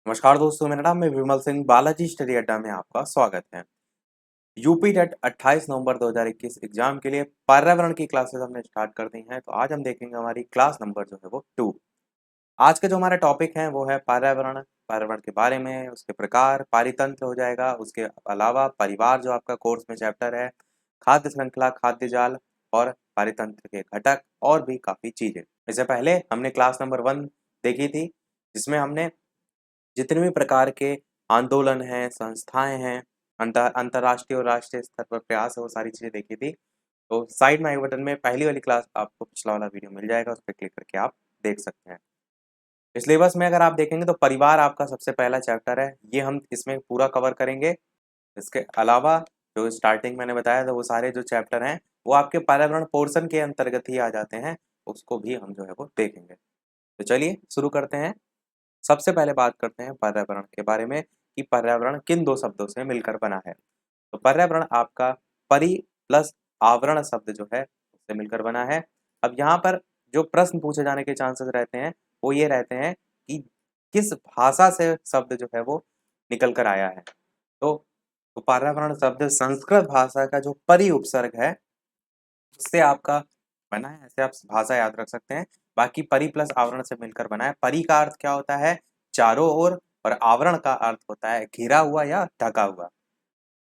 नमस्कार दोस्तों, मेरा नाम है विमल सिंह। बालाजी स्टडी अड्डा में आपका स्वागत है। यूपी टेट 28 नवंबर 2021 एग्जाम के लिए पर्यावरण की क्लासेस हमने स्टार्ट कर दी हैं। तो आज हम देखेंगे हमारी क्लास नंबर जो है वो 2। आज के जो हमारे टॉपिक हैं वो है पर्यावरण। पर्यावरण के बारे में, उसके प्रकार, पारितंत्र हो जाएगा। उसके अलावा परिवार जो आपका कोर्स में चैप्टर है, खाद्य श्रृंखला, खाद्य जाल और पारितंत्र के घटक और भी काफ़ी चीज़ें। इससे पहले हमने क्लास नंबर 1 देखी थी, जिसमें हमने जितने भी प्रकार के आंदोलन हैं, संस्थाएँ हैं, अंतर्राष्ट्रीय और राष्ट्रीय स्तर पर प्रयास है, वो सारी चीज़ें देखी थी। तो साइड में आई बटन में पहली वाली क्लास आपको पिछला वाला वीडियो मिल जाएगा, उस पे क्लिक करके आप देख सकते हैं। सिलेबस में अगर आप देखेंगे तो परिवार आपका सबसे पहला चैप्टर है, ये हम इसमें पूरा कवर करेंगे। इसके अलावा जो स्टार्टिंग मैंने बताया था वो सारे जो चैप्टर हैं, वो आपके पर्यावरण पोर्शन के अंतर्गत ही आ जाते हैं, उसको भी हम जो है वो देखेंगे। तो चलिए शुरू करते हैं। सबसे पहले बात करते हैं पर्यावरण के बारे में कि पर्यावरण किन दो शब्दों से मिलकर बना है। तो पर्यावरण आपका परि प्लस आवरण शब्द जो है उससे मिलकर बना है। अब यहाँ पर जो प्रश्न पूछे जाने के चांसेस रहते हैं वो ये रहते हैं कि किस भाषा से शब्द जो है वो निकल कर आया है। तो पर्यावरण शब्द संस्कृत भाषा का जो परि उपसर्ग है उससे आपका बना है, ऐसे आप भाषा याद रख सकते हैं। बाकी परि प्लस आवरण से मिलकर बना है। परि का अर्थ क्या होता है? चारों ओर। और आवरण का अर्थ होता है घिरा हुआ या ढका हुआ।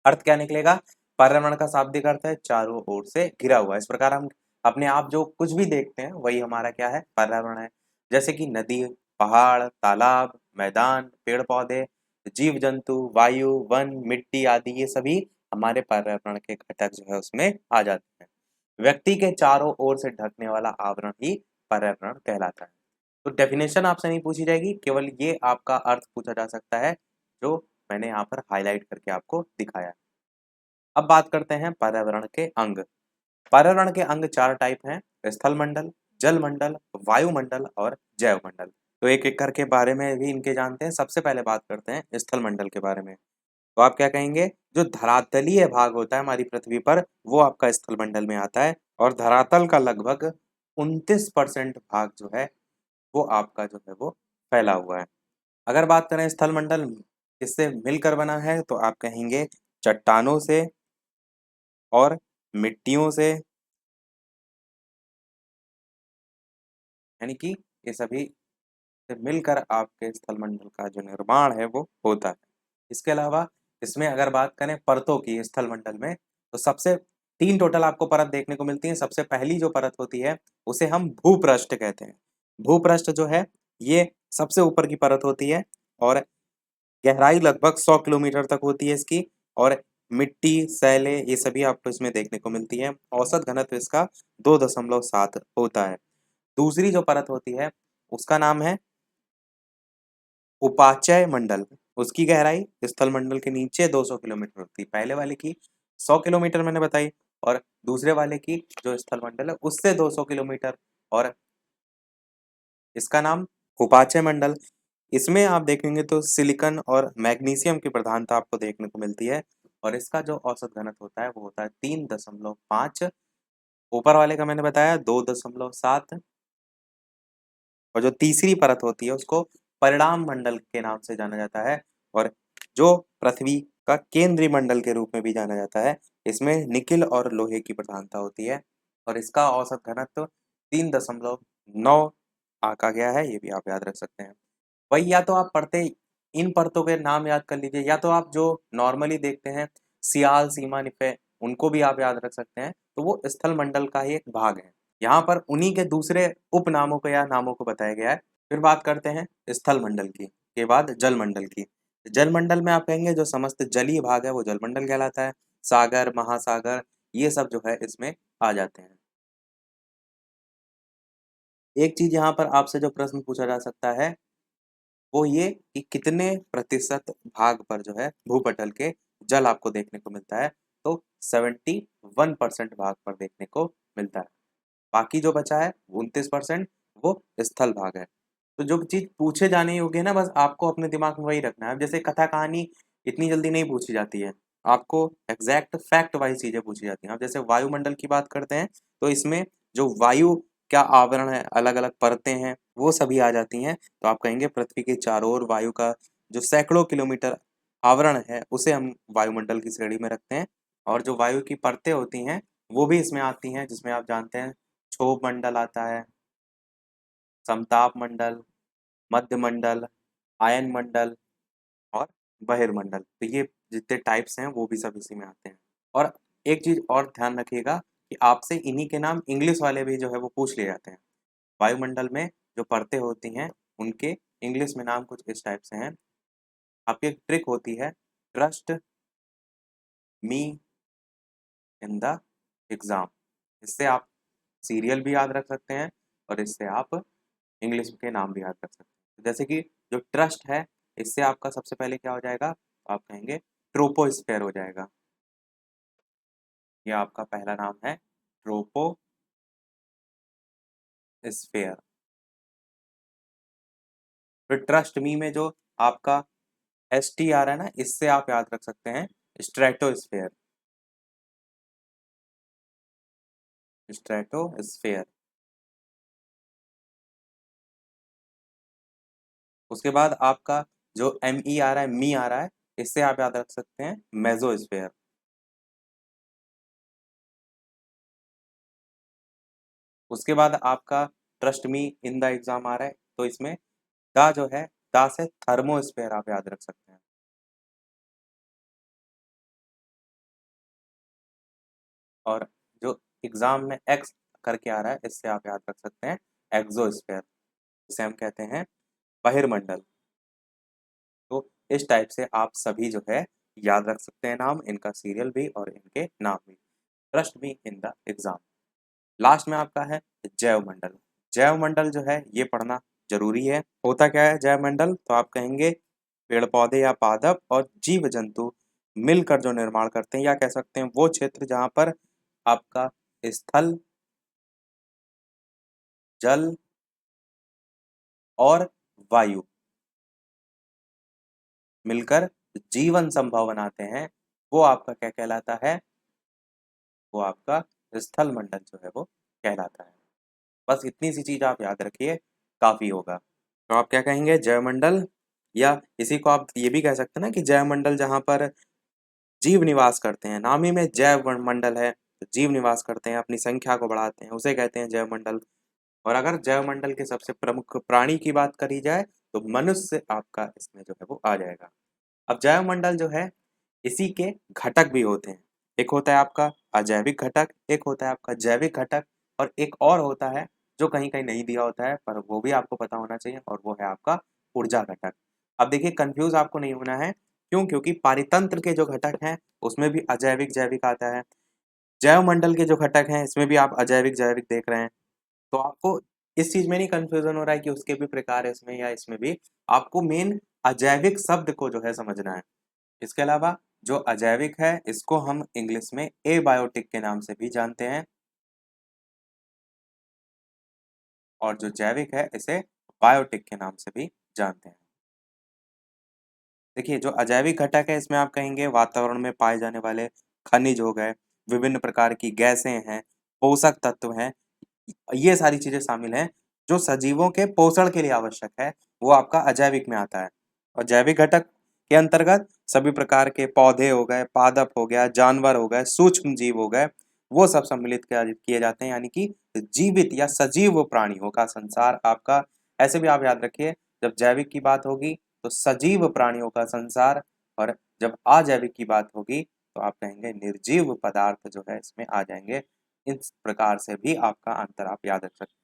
अर्थ क्या निकलेगा? पर्यावरण का शाब्दिक अर्थ है चारों ओर से घिरा हुआ। इस प्रकार हम अपने आप जो कुछ भी देखते हैं वही हमारा क्या है? पर्यावरण है। जैसे कि नदी, पहाड़, तालाब, मैदान, पेड़ पौधे, जीव जंतु, वायु, वन, मिट्टी आदि ये सभी हमारे पर्यावरण के घटक जो है उसमें आ जाते हैं। व्यक्ति के चारों ओर से ढकने वाला आवरण ही पर्यावरण कहलाता है। तो डेफिनेशन आपसे नहीं पूछी जाएगी, केवल ये आपका अर्थ पूछा जा सकता है जो मैंने यहाँ पर हाईलाइट करके आपको दिखाया। अब बात करते हैं पर्यावरण के अंग। पर्यावरण के अंग 4 टाइप हैं: स्थल मंडल, जल मंडल, वायुमंडल और जैव मंडल। तो एक एक करके बारे में भी इनके जानते हैं। सबसे पहले बात करते हैं स्थल मंडल के बारे में। तो आप क्या कहेंगे? जो धरातलीय भाग होता है हमारी पृथ्वी पर, वो आपका स्थल मंडल में आता है। और धरातल का लगभग 29% भाग जो है वो आपका जो है वो फैला हुआ है। अगर बात करें स्थल मंडल किससे मिलकर बना है, तो आप कहेंगे चट्टानों से और मिट्टियों से, यानी कि ये सभी से मिलकर आपके स्थल मंडल का जो निर्माण है वो होता है। इसके अलावा इसमें अगर बात करें परतों की स्थल मंडल में, तो सबसे 3 टोटल आपको परत देखने को मिलती है। सबसे पहली जो परत होती है उसे हम भूपृष्ठ कहते हैं। भूपृष्ठ जो है ये सबसे ऊपर की परत होती है और गहराई लगभग 100 किलोमीटर तक होती है इसकी। और मिट्टी, सैले ये सभी आपको इसमें देखने को मिलती है। औसत घनत्व इसका 2.7 होता है। दूसरी जो परत होती है उसका नाम है उपाचय मंडल। उसकी गहराई स्थल मंडल के नीचे 200 किलोमीटर होती है। पहले वाले की 100 किलोमीटर मैंने बताई, और दूसरे वाले की जो स्थल मंडल है उससे 200 किलोमीटर, और इसका नाम उपाचय मंडल। इसमें आप देखेंगे तो सिलिकॉन और मैग्नीशियम की प्रधानता आपको देखने को मिलती है। और इसका जो औसत घनत्व होता है वो होता है 3.5। ऊपर वाले का मैंने बताया 2.7। और जो तीसरी परत होती है उसको परिणाम मंडल के नाम से जाना जाता है, और जो पृथ्वी का केंद्रीय मंडल के रूप में भी जाना जाता है। इसमें निकिल और लोहे की प्रधानता होती है, और इसका औसत घनत्व 3.9 आंका गया है। ये भी आप याद रख सकते हैं। वही, या तो आप पढ़ते इन परतों के नाम याद कर लीजिए, या तो आप जो नॉर्मली देखते हैं सियाल, सीमा, निफे, उनको भी आप याद रख सकते हैं। तो वो स्थल मंडल का ही एक भाग है। यहाँ पर उन्हीं के दूसरे उपनामों को या नामों को बताया गया है। फिर बात करते हैं स्थल मंडल की, के बाद जल मंडल की। जल मंडल में आप कहेंगे जो समस्त जलीय भाग है वो जल मंडल कहलाता है। सागर, महासागर ये सब जो है इसमें आ जाते हैं। एक चीज यहाँ पर आपसे जो प्रश्न पूछा जा सकता है वो ये कि कितने प्रतिशत भाग पर जो है भूपटल के जल आपको देखने को मिलता है। तो 71% भाग पर देखने को मिलता है। बाकी जो बचा है 29% वो स्थल भाग है। तो जो चीज पूछे जाने योग्य है ना, बस आपको अपने दिमाग में वही रखना है। जैसे कथा कहानी इतनी जल्दी नहीं पूछी जाती है, आपको एग्जैक्ट फैक्ट वाइज चीजें पूछी जाती हैं। अब जैसे वायुमंडल की बात करते हैं तो इसमें जो वायु क्या आवरण है, अलग अलग परतें हैं, वो सभी आ जाती हैं। तो आप कहेंगे पृथ्वी के चारों ओर वायु का जो सैकड़ों किलोमीटर आवरण है उसे हम वायुमंडल की श्रेणी में रखते हैं। और जो वायु की परतें होती हैं वो भी इसमें आती हैं, जिसमें आप जानते हैं क्षोभ मंडल आता है, समताप मंडल, मध्य मंडल, आयन मंडल और बहिर्मंडल। तो ये जितने टाइप्स हैं वो भी सब इसी में आते हैं। और एक चीज और ध्यान रखिएगा कि आपसे इन्हीं के नाम इंग्लिश वाले भी जो है वो पूछ लिए जाते हैं। वायुमंडल में जो परतें होती हैं उनके इंग्लिश में नाम कुछ इस टाइप से हैं। आपकी एक ट्रिक होती है, trust me in the exam. इससे आप सीरियल भी याद रख सकते हैं और इससे आप इंग्लिश के नाम भी याद रख सकते हैं। जैसे कि जो ट्रस्ट है, इससे आपका सबसे पहले क्या हो जाएगा, आप कहेंगे ट्रोपोस्फेयर हो जाएगा। ये आपका पहला नाम है ट्रोपोस्फेयर। फिर ट्रस्ट मी में जो आपका एस टी आ रहा है ना, इससे आप याद रख सकते हैं स्ट्रेटोस्फेयर। स्ट्रेटोस्फेयर। उसके बाद आपका जो एम ई आ रहा है, मी आ रहा है, इससे आप याद रख सकते हैं मेसोस्फेयर। उसके बाद आपका trust me in the exam आ रहा है, तो इसमें दा जो है, दा से थर्मोस्फेयर आप याद रख सकते हैं। और जो एग्जाम में एक्स करके आ रहा है, इससे आप याद रख सकते हैं एक्सोस्फेयर, इसे हम कहते हैं बहिर्मंडल। तो इस टाइप से आप सभी जो है याद रख सकते हैं नाम, इनका सीरियल भी और इनके नाम भी। Trust me in the exam. Last में आपका है जैव मंडल। जैव मंडल जो है ये पढ़ना जरूरी है। होता क्या है जैव मंडल, तो आप कहेंगे पेड़ पौधे या पादप और जीव जंतु मिलकर जो निर्माण करते हैं, या कह सकते हैं वो क्षेत्र जहाँ पर आपका स्थल, जल और वायु मिलकर जीवन संभव बनाते हैं, वो आपका क्या कहलाता है, वो आपका स्थल मंडल जो है वो कहलाता है। बस इतनी सी चीज आप याद रखिए, काफी होगा। तो आप क्या कहेंगे, जयमंडल, या इसी को आप ये भी कह सकते हैं ना कि जयमंडल जहाँ पर जीव निवास करते हैं, नाम ही में जैव मंडल है, तो जीव निवास करते हैं, अपनी संख्या को बढ़ाते हैं, उसे कहते हैं जयमंडल। और अगर जयमंडल के सबसे प्रमुख प्राणी की बात करी जाए तो मनुष्य आपका इसमें जो है वो आ जाएगा। अब जैवमंडल जो है, इसी के घटक भी होते हैं। एक होता है आपका अजैविक घटक, एक होता है आपका जैविक घटक, और एक और होता है जो कहीं कहीं नहीं दिया होता है पर वो भी आपको पता होना चाहिए, और वो है आपका ऊर्जा घटक। अब देखिए कंफ्यूज आपको नहीं होना है, क्यों, क्योंकि पारितंत्र के जो घटक हैं उसमें भी अजैविक जैविक आता है। जैवमंडल के जो घटक हैं इसमें भी आप अजैविक जैविक देख रहे हैं। तो आपको इस चीज में नहीं कंफ्यूजन हो रहा है कि उसके भी प्रकार है इसमें या इसमें भी, आपको मेन अजैविक शब्द को जो है समझना है। इसके अलावा जो अजैविक है इसको हम इंग्लिश में एबायोटिक के नाम से भी जानते हैं, और जो जैविक है इसे बायोटिक के नाम से भी जानते हैं। देखिए जो अजैविक घटक है इसमें आप कहेंगे वातावरण में पाए जाने वाले खनिज हो गए, विभिन्न प्रकार की गैसें हैं, पोषक तत्व हैं, ये सारी चीजें शामिल हैं जो सजीवों के पोषण के लिए आवश्यक है, वो आपका अजैविक में आता है। और जैविक घटक के अंतर्गत सभी प्रकार के पौधे हो गए, पादप हो गया, जानवर हो गए, सूक्ष्म जीव हो गए, वो सब सम्मिलित किए जाते हैं, यानी कि जीवित या सजीव प्राणियों का संसार आपका। ऐसे भी आप याद रखिए, जब जैविक की बात होगी तो सजीव प्राणियों का संसार, और जब अजैविक की बात होगी तो आप कहेंगे निर्जीव पदार्थ जो है इसमें आ जाएंगे। इस प्रकार से भी आपका अंतर आप याद रख सकते हैं।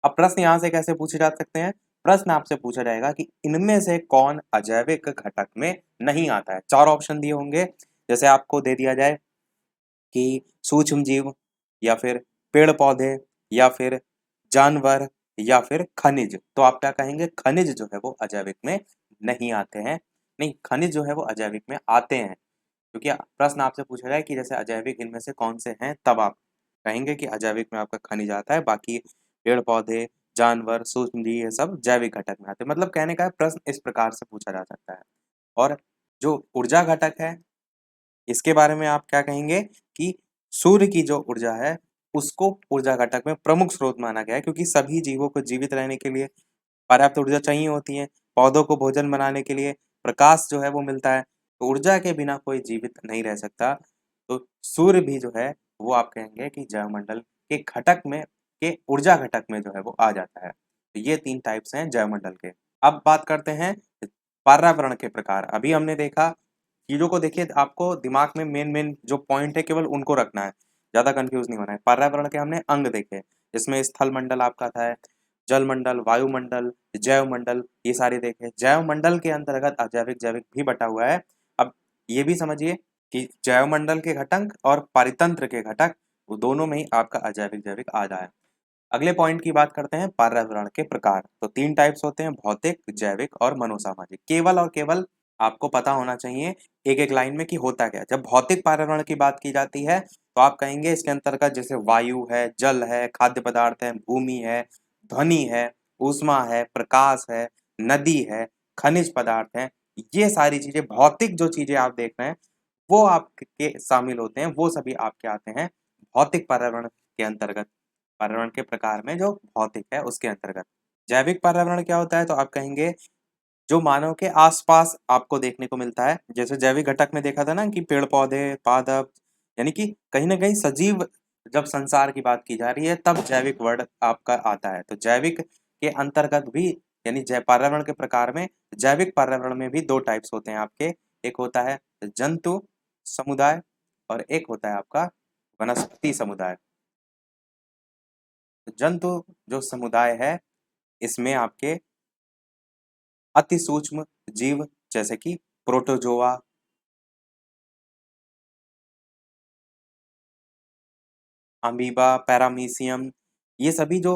अब प्रश्न यहाँ से कैसे पूछे जा सकते हैं, प्रश्न आपसे पूछा जाएगा कि इनमें से कौन अजैविक घटक में नहीं आता है। चार ऑप्शन दिए होंगे, जैसे आपको दे दिया जाए कि सूक्ष्म जीव, या फिर पेड़ पौधे, या फिर जानवर, या फिर खनिज, तो आप क्या कहेंगे, खनिज जो है वो अजैविक में नहीं आते हैं। नहीं, खनिज जो है वो अजैविक में आते हैं, क्योंकि प्रश्न आपसे पूछा जाए कि जैसे अजैविक इनमें से कौन से हैं, तब आप कहेंगे कि अजैविक में आपका खनिज आता है, बाकी पेड़ पौधे, जानवर, सूक्ष्मजीव ये सब जैविक घटक में आते हैं। मतलब कहने का प्रश्न इस प्रकार से पूछा जा सकता है। और जो ऊर्जा घटक है इसके बारे में आप क्या कहेंगे कि सूर्य की जो ऊर्जा है उसको ऊर्जा घटक में प्रमुख स्रोत माना गया है, क्योंकि सभी जीवों को जीवित रहने के लिए पर्याप्त ऊर्जा चाहिए होती है, पौधों को भोजन बनाने के लिए प्रकाश जो है वो मिलता है। तो ऊर्जा के बिना कोई जीवित नहीं रह सकता। तो सूर्य भी जो है वो आप कहेंगे कि जैवमंडल के घटक में के ऊर्जा घटक में जो है वो आ जाता है। तो ये 3 टाइप्स हैं जैवमंडल के। अब बात करते हैं पर्यावरण के प्रकार। अभी हमने देखा चीज़ों को, देखिए आपको दिमाग में मेन जो पॉइंट है केवल उनको रखना है, ज़्यादा कंफ्यूज नहीं होना है। पर्यावरण के हमने अंग देखे, इसमें स्थल मंडल आपका था, जल मंडल, वायुमंडल, जैव मंडल, ये सारे देखे। जैव मंडल के अंतर्गत अजैविक जैविक भी बटा हुआ है। अब ये भी समझिए कि जैव मंडल के घटक और पारितंत्र के घटक वो दोनों में ही आपका अजैविक जैविक आ जाए। अगले पॉइंट की बात करते हैं पर्यावरण के प्रकार। तो 3 टाइप्स होते हैं, भौतिक, जैविक और मनोसामाजिक। केवल और केवल आपको पता होना चाहिए एक-एक लाइन में कि होता क्या है। जब भौतिक पर्यावरण की बात की जाती है तो आप कहेंगे इसके अंतर्गत जैसे वायु है, जल है, खाद्य पदार्थ है, भूमि है, ध्वनि है, ऊष्मा है, प्रकाश है, नदी है, खनिज पदार्थ है। ये सारी चीजें, भौतिक जो चीजें आप देख रहे हैं वो आपके शामिल होते हैं, वो सभी आपके आते हैं भौतिक पर्यावरण के अंतर्गत। पर्यावरण के प्रकार में जो भौतिक है उसके अंतर्गत। जैविक पर्यावरण क्या होता है? तो आप कहेंगे जो मानव के आसपास आपको देखने को मिलता है। जैसे जैविक घटक में देखा था ना कि पेड़ पौधे, पादप, यानी कि कहीं ना कहीं सजीव, जब संसार की बात की जा रही है तब जैविक वर्ड आपका आता है। तो जैविक के अंतर्गत भी, यानी जै पर्यावरण के प्रकार में, जैविक पर्यावरण में भी 2 टाइप्स होते हैं आपके। एक होता है जंतु समुदाय और एक होता है आपका वनस्पति समुदाय। जंतु जो समुदाय है इसमें आपके अति सूक्ष्म जीव जैसे कि प्रोटोजोआ, अमीबा, पैरामीशियम, ये सभी जो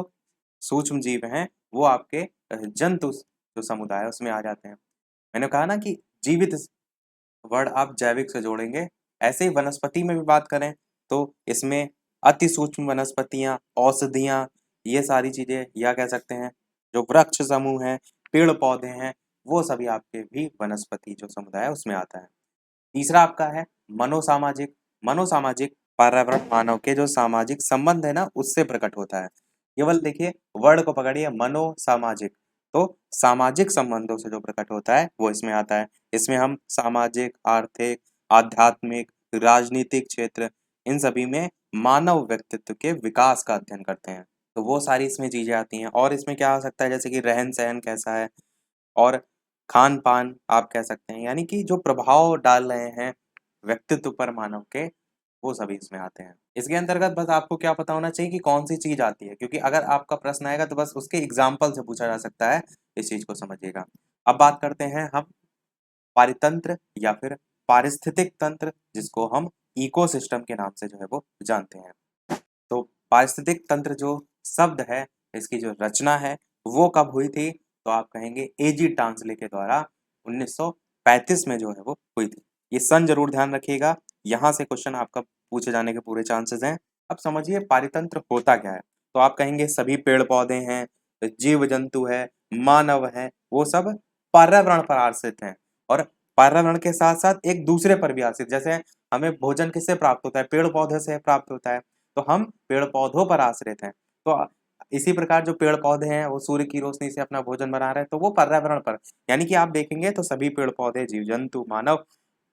सूक्ष्म जीव हैं वो आपके जंतु जो समुदाय है उसमें आ जाते हैं। मैंने कहा ना कि जीवित वर्ड आप जैविक से जोड़ेंगे। ऐसे ही वनस्पति में भी बात करें तो इसमें अति सूक्ष्म वनस्पतियां, औषधियां, ये सारी चीजें, या कह सकते हैं जो वृक्ष समूह हैं, पेड़ पौधे हैं, वो सभी आपके भी वनस्पति जो समुदाय है उसमें आता है। तीसरा आपका है मनोसामाजिक। मनोसामाजिक पर्यावरण मानव के जो सामाजिक संबंध है ना उससे प्रकट होता है। केवल देखिए वर्ड को पकड़िए, मनोसामाजिक, तो सामाजिक संबंधों से जो प्रकट होता है वो इसमें आता है। इसमें हम सामाजिक, आर्थिक, आध्यात्मिक, राजनीतिक क्षेत्र, इन सभी में मानव व्यक्तित्व के विकास का अध्ययन करते हैं। तो वो सारी इसमें चीजें आती हैं। और इसमें क्या आ सकता है, जैसे कि रहन सहन कैसा है, और खान-पान आप कह सकते हैं, यानी कि जो प्रभाव डाल रहे हैं व्यक्तित्व पर मानव के, वो सभी इसमें आते हैं। इसके अंतर्गत बस आपको क्या पता होना चाहिए कि कौन-सी चीज़ आती है, क्योंकि अगर आपका प्रश्न आएगा तो बस उसके एग्ज़ाम्पल से पूछा जा सकता है, इस चीज़ को समझिएगा। अब बात करते हैं हम पारितंत्र या फिर पारिस्थितिक तंत्र, जिसको हम इकोसिस्टम के नाम से जो है वो जानते हैं। तो पारिस्थितिक तंत्र जो शब्द है, इसकी जो रचना है वो कब हुई थी? तो आप कहेंगे एजी टांसले के द्वारा 1935 में जो है वो हुई थी। ये सन जरूर ध्यान रखिएगा, यहाँ से क्वेश्चन आपका पूछे जाने के पूरे चांसेस हैं। अब समझिए पारितंत्र होता क्या है। तो आप कहेंगे सभी पेड़ पौधे हैं, जीव जंतु है, मानव है, वो सब पर्यावरण पर आश्रित हैं। और पर्यावरण के साथ साथ एक दूसरे पर भी आश्रित। जैसे हमें भोजन किससे प्राप्त होता है? पेड़ पौधे से प्राप्त होता है। तो हम पेड़ पौधों पर आश्रित हैं। तो इसी प्रकार जो पेड़ पौधे हैं वो सूर्य की रोशनी से अपना भोजन बना रहे हैं, तो वो पर्यावरण पर, यानी कि आप देखेंगे तो सभी पेड़ पौधे, जीव जंतु, मानव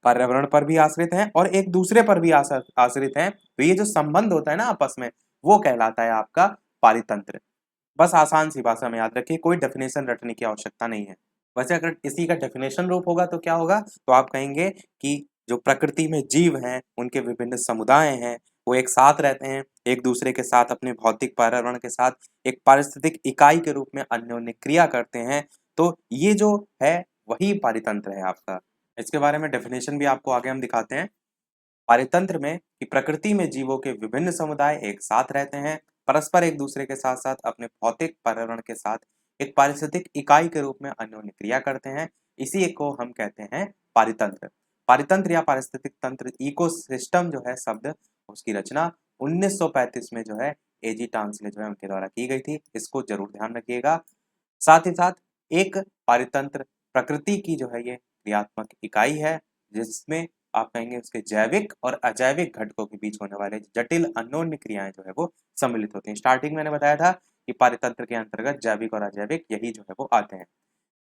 पर्यावरण पर भी आश्रित हैं और एक दूसरे पर भी आश्रित हैं। तो ये जो संबंध होता है ना आपस में, वो कहलाता है आपका पारितंत्र। बस आसान सी भाषा में याद रखिए, कोई डेफिनेशन रटने की आवश्यकता नहीं है। वैसे अगर इसी का डेफिनेशन रूप होगा तो क्या होगा? तो आप कहेंगे कि जो प्रकृति में जीव हैं, उनके विभिन्न समुदाय हैं, वो एक साथ रहते हैं, एक दूसरे के साथ अपने भौतिक पर्यावरण के साथ एक पारिस्थितिक इकाई के रूप में अन्योन्य क्रिया करते हैं। तो ये जो है वही पारितंत्र है आपका। इसके बारे में डेफिनेशन भी आपको आगे हम दिखाते हैं। पारितंत्र में कि प्रकृति में जीवों के विभिन्न समुदाय एक साथ रहते हैं, परस्पर एक दूसरे के साथ साथ अपने भौतिक पर्यावरण के साथ एक पारिस्थितिक इकाई के रूप में अन्योन्य क्रिया करते हैं। इसी को हम कहते हैं पारितंत्र। पारितंत्र या पारिस्थितिक तंत्र, इकोसिस्टम जो है शब्द, उसकी रचना 1935 में जो है एजी टांसले जो है उनके द्वारा की गई थी। इसको जरूर ध्यान रखिएगा। साथ ही साथ एक पारितंत्र प्रकृति की जो है ये क्रियात्मक इकाई है, जिसमें आप कहेंगे उसके जैविक और अजैविक घटकों के बीच होने वाले जटिल अन्योन्य क्रियाएं जो है वो सम्मिलित होती हैं। स्टार्टिंग मैंने बताया था कि पारितंत्र के अंतर्गत जैविक और अजैविक यही जो है वो आते हैं।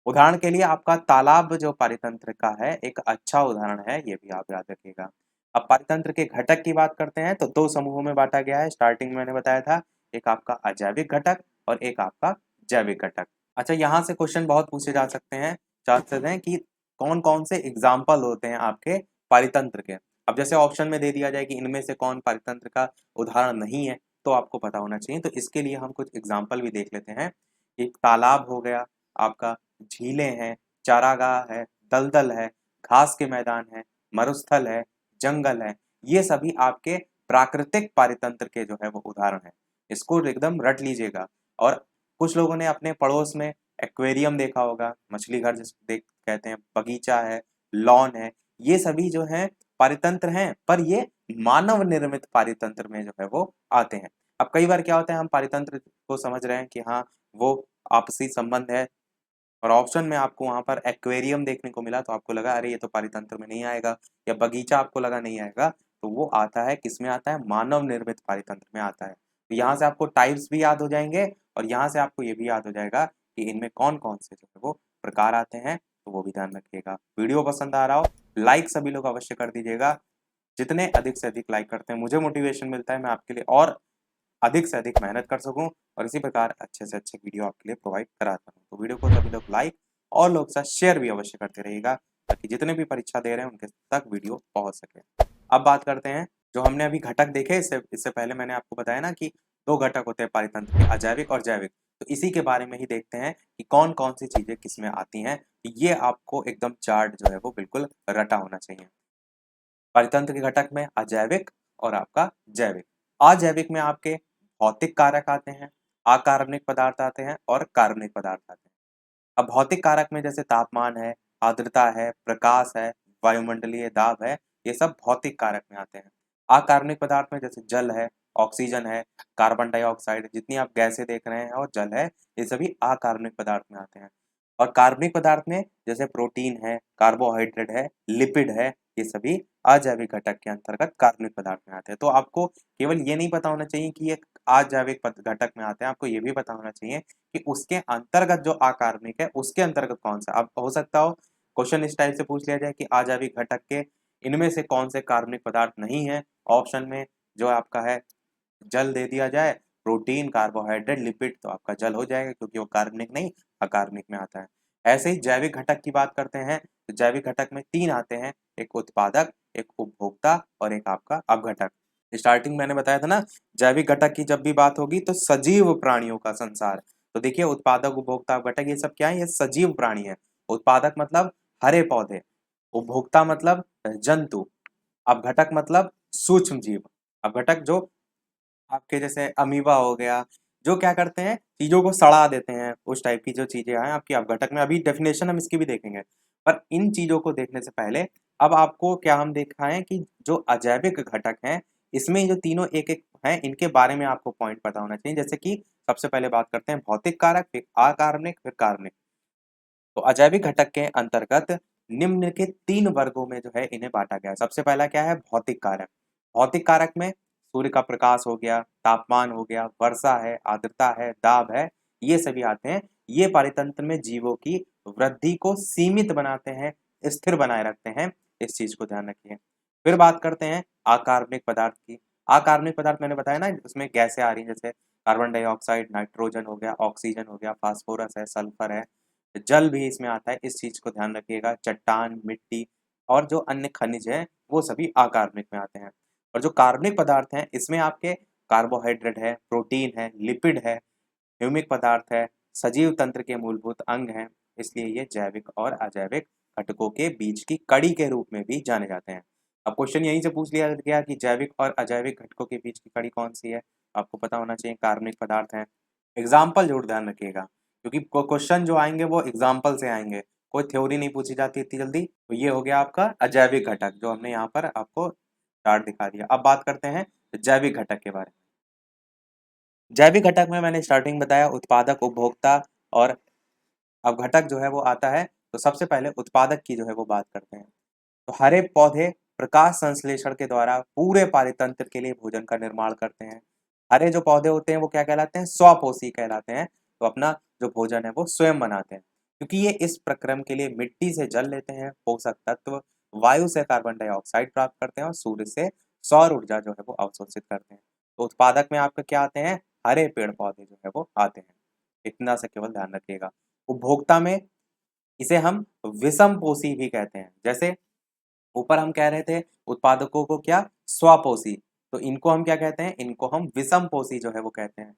उदाहरण के लिए आपका तालाब जो पारितंत्र का है एक अच्छा उदाहरण है, ये भी आप याद रखिएगा। अब पारितंत्र के घटक की बात करते हैं तो दो समूहों में बांटा गया है। स्टार्टिंग में मैंने बताया था, एक आपका अजैविक घटक और एक आपका जैविक घटक। अच्छा, यहाँ से क्वेश्चन बहुत पूछे जा सकते हैं, चांसेस हैं कि कौन कौन से एग्जाम्पल होते हैं आपके पारितंत्र के। अब जैसे ऑप्शन में दे दिया जाए कि इनमें से कौन पारितंत्र का उदाहरण नहीं है, तो आपको पता होना चाहिए। तो इसके लिए हम कुछ एग्जाम्पल भी देख लेते हैं। एक तालाब हो गया आपका, झीलें हैं, चारागाह है, दलदल है, घास के मैदान है, मरुस्थल है, जंगल है, ये सभी आपके प्राकृतिक पारितंत्र के जो है वो उदाहरण है। इसको एकदम रट लीजिएगा। और कुछ लोगों ने अपने पड़ोस में एक्वेरियम देखा होगा, मछली घर जिसे देख कहते हैं, बगीचा है, लॉन है, ये सभी जो है पारितंत्र हैं, पर ये मानव निर्मित पारितंत्र में जो है वो आते हैं। अब कई बार क्या होता है, हम पारितंत्र को समझ रहे हैं कि हाँ वो आपसी संबंध है, और ऑप्शन में आपको वहां पर एक्वेरियम देखने को मिला तो आपको लगा अरे ये तो पारितंत्र में नहीं आएगा, या बगीचा आपको लगा नहीं आएगा, तो वो आता है किस में आता है, मानव निर्मित पारितंत्र में आता है। तो यहाँ से आपको टाइप्स भी याद हो जाएंगे, और यहाँ से आपको ये भी याद हो जाएगा कि इनमें कौन कौन से जो है वो प्रकार आते हैं, तो वो भी ध्यान रखिएगा। वीडियो पसंद आ रहा हो, लाइक सभी लोग अवश्य कर दीजिएगा। जितने अधिक से अधिक लाइक करते हैं मुझे मोटिवेशन मिलता है, मैं आपके लिए और अधिक से अधिक मेहनत कर सकूं और इसी प्रकार अच्छे से अच्छे वीडियो आपके लिए प्रोवाइड कराता हूं। तो वीडियो को सभी लोग लाइक और लोग साथ शेयर भी अवश्य करते रहिएगा, ताकि जितने भी परीक्षा दे रहे हैं उनके तक वीडियो पहुंच सके। अब बात करते हैं, जो हमने अभी घटक देखे, इससे इससे पहले मैंने आपको बताया ना कि दो घटक होते हैं पारितंत्र के, अजैविक और जैविक। तो इसी के बारे में ही देखते हैं कि कौन कौन सी चीजें किसमें आती हैं। ये आपको एकदम चार्ट जो है वो बिल्कुल रटा होना चाहिए। परितंत्र के घटक में अजैविक और आपका जैविक। अजैविक में आपके भौतिक कारक आते हैं, अकार्बनिक पदार्थ आते हैं और कार्बनिक पदार्थ आते हैं। अब भौतिक कारक में जैसे तापमान है, आर्द्रता है, प्रकाश है, वायुमंडलीय दाब है, ये सब भौतिक कारक में आते हैं। अकार्बनिक पदार्थ में जैसे जल है, ऑक्सीजन है, कार्बन डाइऑक्साइड, जितनी आप गैसें देख रहे हैं, और जल है, ये सभी अकार्बनिक पदार्थ में आते हैं। और कार्बनिक पदार्थ में जैसे प्रोटीन है, कार्बोहाइड्रेट है, लिपिड है, ये सभी अजैविक घटक के अंतर्गत कार्बनिक पदार्थ में आते हैं। तो आपको केवल ये नहीं पता होना चाहिए कि ये अजैविक घटक में आते हैं, आपको ये भी पता होना चाहिए कि उसके अंतर्गत जो अकार्बनिक है उसके अंतर्गत कौन सा। अब हो सकता हो क्वेश्चन इस टाइप से पूछ लिया जाए कि अजैविक घटक के इनमें से कौन से कार्बनिक पदार्थ नहीं है, ऑप्शन में जो आपका है जल दे दिया जाए, प्रोटीन, कार्बोहाइड्रेट, लिपिड, तो आपका जल हो जाएगा क्योंकि वो कार्बनिक नहीं अकार्बनिक में आता है। ऐसे ही जैविक घटक की बात करते हैं तो जैविक घटक में तीन आते हैं, एक उत्पादक, एक उपभोक्ता और एक आपका अपघटक। स्टार्टिंग मैंने बताया था ना, जैविक घटक की जब भी बात होगी तो सजीव प्राणियों का संसार। तो देखिए उत्पादक, उपभोक्ता, अपघटक, ये सब क्या है, ये सजीव प्राणी है। उत्पादक मतलब हरे पौधे, उपभोक्ता मतलब जंतु, अपघटक मतलब सूक्ष्म जीव। अपघटक जो आपके जैसे अमीबा हो गया, जो क्या करते हैं, चीजों को सड़ा देते हैं, उस टाइप की जो चीजें हैं आपकी अपघटक में। अभी डेफिनेशन हम इसकी भी देखेंगे, पर इन चीजों को देखने से पहले अब आपको क्या हम दिखाएं कि जो अजैविक घटक हैं, इसमें जो तीनों एक एक हैं, इनके बारे में आपको पॉइंट पता होना चाहिए। जैसे कि सबसे पहले बात करते हैं भौतिक कारक, फिर अकार्बनिक, फिर कार्बनिक। तो अजैविक घटक के अंतर्गत निम्नलिखित तीन वर्गों में जो है इन्हें बांटा गया है। सबसे पहला क्या है, भौतिक कारक। भौतिक कारक में सूर्य का प्रकाश हो गया, तापमान हो गया, वर्षा है, आर्द्रता है, दाब है, ये सभी आते हैं। ये पारितंत्र में जीवों की वृद्धि को सीमित बनाते हैं, स्थिर बनाए रखते हैं, इस चीज को ध्यान रखिए। फिर बात करते हैं अकार्बनिक पदार्थ की। अकार्बनिक पदार्थ मैंने बताया ना, उसमें गैसें आ रही हैं, जैसे कार्बन डाइऑक्साइड, नाइट्रोजन हो गया, ऑक्सीजन हो गया, फास्फोरस है, सल्फर है, जल भी इसमें आता है, इस चीज को ध्यान रखिएगा। चट्टान, मिट्टी और जो अन्य खनिज है वो सभी अकार्बनिक में आते हैं। और जो कार्बनिक पदार्थ हैं, इसमें आपके कार्बोहाइड्रेट है, प्रोटीन है, लिपिड है, ह्यूमिक पदार्थ है, सजीव तंत्र के मूलभूत अंग हैं, इसलिए ये जैविक और अजैविक घटकों के बीच की कड़ी के रूप में भी जाने जाते हैं। अब क्वेश्चन यहीं से पूछ लिया गया कि जैविक और अजैविक घटकों के बीच की कड़ी कौन सी है, आपको पता होना चाहिए कार्बनिक पदार्थ हैं। एग्जाम्पल जरूर ध्यान रखिएगा, क्योंकि क्वेश्चन जो आएंगे वो एग्जाम्पल से आएंगे, कोई थ्योरी नहीं पूछी जाती इतनी जल्दी। तो ये हो गया आपका अजैविक घटक, जो हमने यहाँ पर आपको चार्ट दिखा दिया। अब बात करते हैं जैविक घटक के बारे में। जैविक घटक में मैंने स्टार्टिंग बताया उत्पादक, उपभोक्ता और अपघटक जो है वो आता है। तो सबसे पहले उत्पादक की जो है वो बात करते हैं। तो हरे पौधे प्रकाश संश्लेषण के द्वारा पूरे पारितंत्र के लिए भोजन का निर्माण करते हैं। हरे जो पौधे होते हैं वो क्या कहलाते हैं, स्वपोषी कहलाते हैं, तो अपना जो भोजन है वो स्वयं बनाते हैं। क्योंकि ये इस प्रक्रम के लिए मिट्टी से जल लेते हैं पोषक तत्व, वायु से कार्बन डाइऑक्साइड प्राप्त करते हैं और सूर्य से सौर ऊर्जा जो है वो अवशोषित करते हैं। तो उत्पादक में आपके क्या आते हैं, हरे पेड़ पौधे जो है वो आते हैं। इतना से केवल ध्यान रखिएगा। उपभोक्ता में इसे हम विषम पोषी भी कहते हैं। जैसे ऊपर हम कह रहे थे उत्पादकों को क्या, स्वपोषी, तो इनको हम क्या कहते हैं, इनको हम विषम पोषी जो है वो कहते हैं।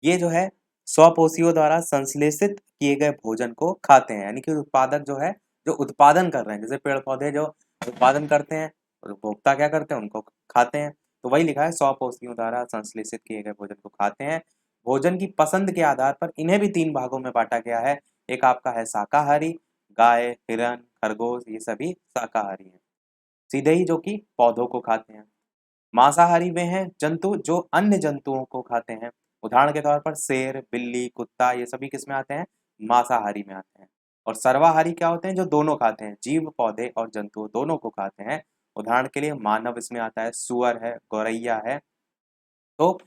ये जो है स्वपोषियों द्वारा संश्लेषित किए गए भोजन को खाते हैं, यानी कि उत्पादक जो है, जो उत्पादन कर रहे हैं, जैसे पेड़ पौधे जो उत्पादन करते हैं और उपभोक्ता क्या करते हैं, उनको खाते हैं। तो वही लिखा है, स्वपोषियों द्वारा संश्लेषित किए गए भोजन को खाते हैं। भोजन की पसंद के आधार पर इन्हें भी 3 भागों में बांटा गया है। एक आपका है शाकाहारी, गाय, हिरन, खरगोश, ये सभी शाकाहारी हैं, सीधे ही जो कि पौधों को खाते हैं। मांसाहारी वे हैं जंतु जो अन्य जंतुओं को खाते हैं। उदाहरण के तौर पर शेर, बिल्ली, कुत्ता, ये सभी किस में आते हैं, मांसाहारी में आते हैं। और सर्वाहारी क्या होते हैं, जो दोनों खाते हैं, जीव, पौधे और जंतु दोनों को खाते हैं। उदाहरण के लिए मानव इसमें आता है, सुअर है, गौरैया है। तो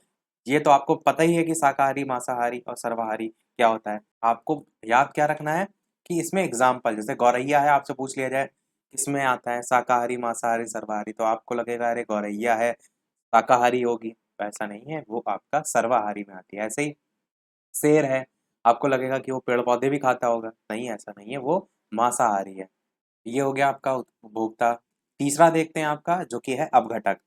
ये तो आपको पता ही है कि शाकाहारी, मांसाहारी और सर्वाहारी क्या होता है। आपको याद क्या रखना है कि इसमें एग्जाम्पल, जैसे गौरैया है, आपसे पूछ लिया जाए किसमें आता है, शाकाहारी, मांसाहारी, सर्वाहारी, तो आपको लगेगा अरे गौरैया है, शाकाहारी होगी। तो ऐसा नहीं है, वो आपका सर्वाहारी में आती है। ऐसे ही शेर है, आपको लगेगा कि वो पेड़ पौधे भी खाता होगा, नहीं, ऐसा नहीं है, वो मांसाहारी है। ये हो गया आपका उपभोक्ता। तीसरा देखते हैं आपका, जो कि है अपघटक।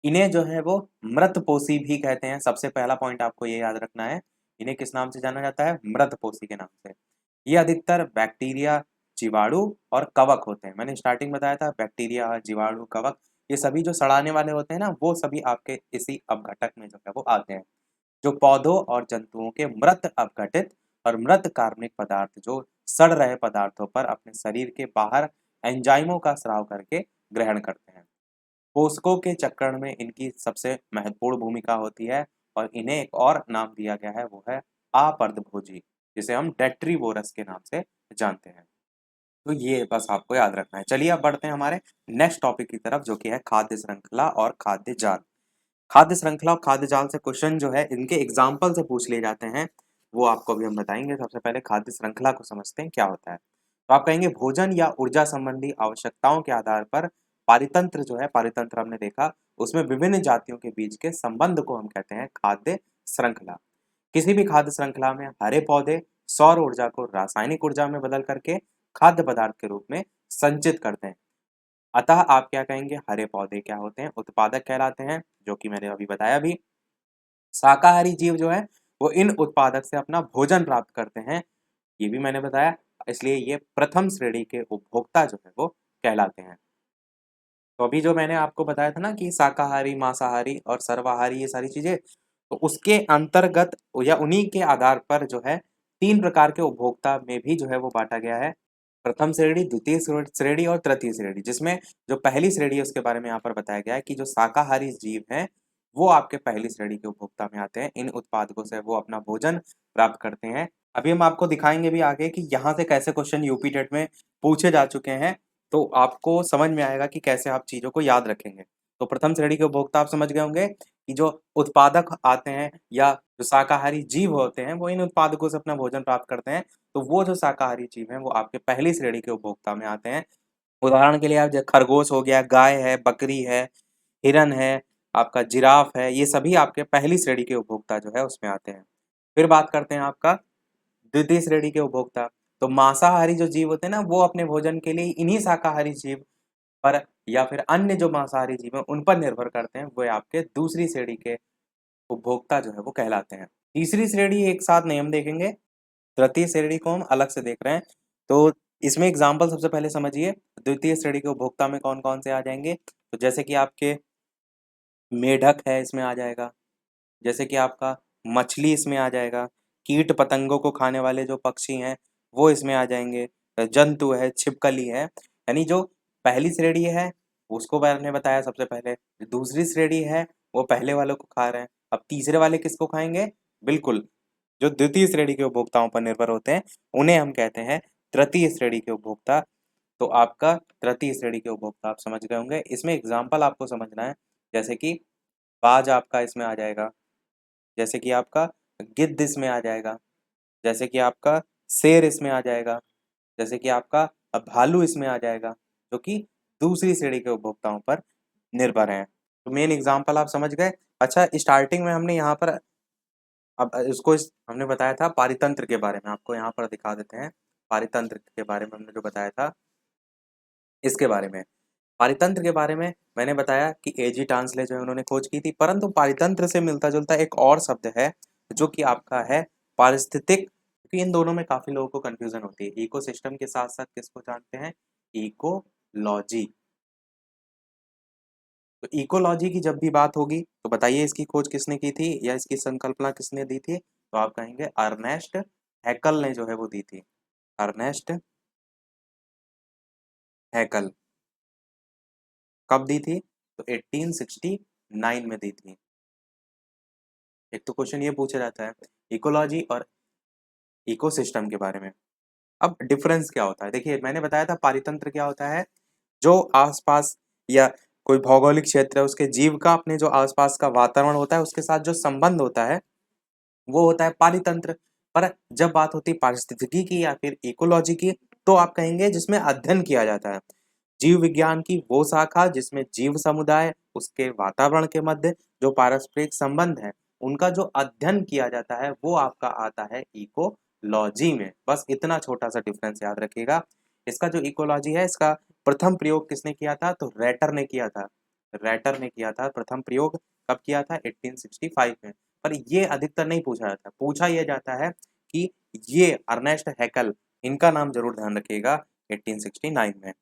इन्हें जो है वो मृतपोषी भी कहते हैं। सबसे पहला पॉइंट आपको ये याद रखना है, इन्हें किस नाम से जाना जाता है, मृतपोषी के नाम से। ये अधिकतर बैक्टीरिया, जीवाणु और कवक होते हैं। मैंने स्टार्टिंग बताया था, बैक्टीरिया, जीवाणु, कवक, ये सभी जो सड़ाने वाले होते हैं ना, वो सभी आपके इसी अपघटक में जो है वो आते हैं। जो पौधों और जंतुओं के मृत अपघटित और मृत कार्बनिक पदार्थ जो सड़ रहे पदार्थों पर अपने शरीर के बाहर एंजाइमों का स्राव करके ग्रहण करते हैं। पोषकों के चक्रण में इनकी सबसे महत्वपूर्ण भूमिका होती है और इन्हें एक और नाम दिया गया है, वो है अपरदभोजी, जिसे हम डेट्रीवोरस के नाम से जानते हैं। तो ये बस आपको याद रखना है। चलिए अब बढ़ते हैं हमारे नेक्स्ट टॉपिक की तरफ, जो कि है खाद्य श्रृंखला और खाद्य जाल। खाद्य श्रृंखला और खाद्य जाल से क्वेश्चन जो है, इनके एग्जाम्पल से पूछ लिए जाते हैं, वो आपको अभी हम बताएंगे। सबसे पहले खाद्य श्रृंखला को समझते हैं क्या होता है। तो आप कहेंगे भोजन या ऊर्जा संबंधी आवश्यकताओं के आधार पर पारितंत्र जो है, पारितंत्र हमने देखा, उसमें विभिन्न जातियों के बीच के संबंध को हम कहते हैं खाद्य श्रृंखला। किसी भी खाद्य श्रृंखला में हरे पौधे सौर ऊर्जा को रासायनिक ऊर्जा में बदल करके खाद्य पदार्थ के रूप में संचित करते हैं। अतः आप क्या कहेंगे, हरे पौधे क्या होते हैं, उत्पादक कहलाते हैं, जो कि मैंने अभी बताया भी। शाकाहारी जीव जो है वो इन उत्पादक से अपना भोजन प्राप्त करते हैं, ये भी मैंने बताया, इसलिए ये प्रथम श्रेणी के उपभोक्ता जो है वो कहलाते हैं। तो अभी जो मैंने आपको बताया था ना कि शाकाहारी, मांसाहारी और सर्वाहारी, ये सारी चीजें, तो उसके अंतर्गत या उन्हीं के आधार पर जो है 3 प्रकार के उपभोक्ता में भी जो है वो बांटा गया है। प्रथम श्रेणी, द्वितीय श्रेणी और तृतीय श्रेणी, जिसमें जो पहली श्रेणी है उसके बारे में यहाँ पर बताया गया है कि जो शाकाहारी जीव हैं वो आपके पहली श्रेणी के उपभोक्ता में आते हैं। इन उत्पादकों से वो अपना भोजन प्राप्त करते हैं। अभी हम आपको दिखाएंगे भी आगे कि यहाँ से कैसे क्वेश्चन यूपी टेट में पूछे जा चुके हैं, तो आपको समझ में आएगा कि कैसे आप चीजों को याद रखेंगे। तो प्रथम श्रेणी के उपभोक्ता आप समझ गए होंगे कि जो उत्पादक आते हैं या जो शाकाहारी जीव होते हैं वो इन उत्पादकों से अपना भोजन प्राप्त करते हैं। तो वो जो शाकाहारी जीव हैं वो आपके पहली श्रेणी के उपभोक्ता में आते हैं। उदाहरण के लिए आप खरगोश हो गया, गाय है, बकरी है, हिरन है, आपका जिराफ है, ये सभी आपके पहली श्रेणी के उपभोक्ता जो है उसमें आते हैं। फिर बात करते हैं आपका द्वितीय श्रेणी के उपभोक्ता। तो मांसाहारी जो जीव होते हैं ना, वो अपने भोजन के लिए इन्हीं शाकाहारी जीव पर या फिर अन्य जो मांसाहारी जीव हैं उन पर निर्भर करते हैं, वो आपके दूसरी श्रेणी के उपभोक्ता जो है वो कहलाते हैं। तीसरी श्रेणी एक साथ नहीं हम देखेंगे, तृतीय श्रेणी को हम अलग से देख रहे हैं। तो इसमें एग्जाम्पल सबसे पहले समझिए, द्वितीय श्रेणी के उपभोक्ता में कौन कौन से आ जाएंगे। तो जैसे कि आपके मेढक है, इसमें आ जाएगा। जैसे कि आपका मछली इसमें आ जाएगा। कीट पतंगों को खाने वाले जो पक्षी हैं वो इसमें आ जाएंगे। जंतु है, छिपकली है। यानी जो पहली श्रेणी है उसको मैंने बताया सबसे पहले, जो दूसरी श्रेणी है वो पहले वालों को खा रहे हैं, अब तीसरे वाले किसको खाएंगे, बिल्कुल जो द्वितीय श्रेणी के उपभोक्ताओं पर निर्भर होते हैं उन्हें हम कहते हैं तृतीय श्रेणी के उपभोक्ता। तो आपका तृतीय श्रेणी के उपभोक्ता आप समझ गए होंगे। इसमें एग्जाम्पल आपको समझना है, जैसे कि बाज आपका इसमें आ जाएगा, जैसे कि आपका गिद्ध इसमें आ जाएगा, जैसे कि आपका शेर इसमें आ जाएगा, जैसे कि आपका भालू इसमें आ जाएगा, जो कि दूसरी श्रेणी के उपभोक्ताओं पर निर्भर हैं। तो मेन एग्जाम्पल आप समझ गए। अच्छा, स्टार्टिंग में हमने यहाँ पर अब हमने बताया था पारितंत्र के बारे में, आपको यहाँ पर दिखा देते हैं। पारितंत्र के बारे में हमने जो बताया था, इसके बारे में, पारितंत्र के बारे में मैंने बताया कि एजी टांसले जो है उन्होंने खोज की थी, परंतु पारितंत्र से मिलता जुलता एक और शब्द है जो कि आपका है पारिस्थितिक, क्योंकि इन दोनों में काफी लोगों को कंफ्यूजन होती है। इकोसिस्टम के साथ साथ किसको जानते हैं? इकोलॉजी। तो इकोलॉजी की जब भी बात होगी तो बताइए इसकी खोज किसने की थी या इसकी संकल्पना किसने दी थी? तो आप कहेंगे अर्नेस्ट हैकल ने जो है वो दी थी। अर्नेस्ट हैकल। कब दी थी? तो 1869 में दी थी। एक तो क्वेश्चन ये पूछा जाता है इकोलॉजी और इकोसिस्टम के बारे में। अब डिफरेंस क्या होता है? देखिए, मैंने बताया था पारितंत्र क्या होता है, जो आसपास या कोई भौगोलिक क्षेत्र है उसके जीव का अपने जो आसपास का वातावरण होता है उसके साथ जो संबंध होता है वो होता है पारितंत्र। पर जब बात होती है पारिस्थितिकी की या फिर इकोलॉजी की, तो आप कहेंगे जिसमें अध्ययन किया जाता है जीव विज्ञान की वो शाखा जिसमें जीव समुदाय उसके वातावरण के मध्य जो पारस्परिक संबंध है उनका जो अध्ययन किया जाता है वो आपका आता है इकोलॉजी में। बस इतना छोटा सा डिफरेंस याद रखिएगा। इसका जो इकोलॉजी है इसका प्रथम प्रयोग किसने किया था? तो रेटर ने किया था। रेटर ने किया था प्रथम प्रयोग। कब किया था? 1865 में। पर ये अधिकतर नहीं पूछा जाता, पूछा यह जाता है कि ये अर्नेस्ट हैकल, इनका नाम जरूर ध्यान रखिएगा 1869 में।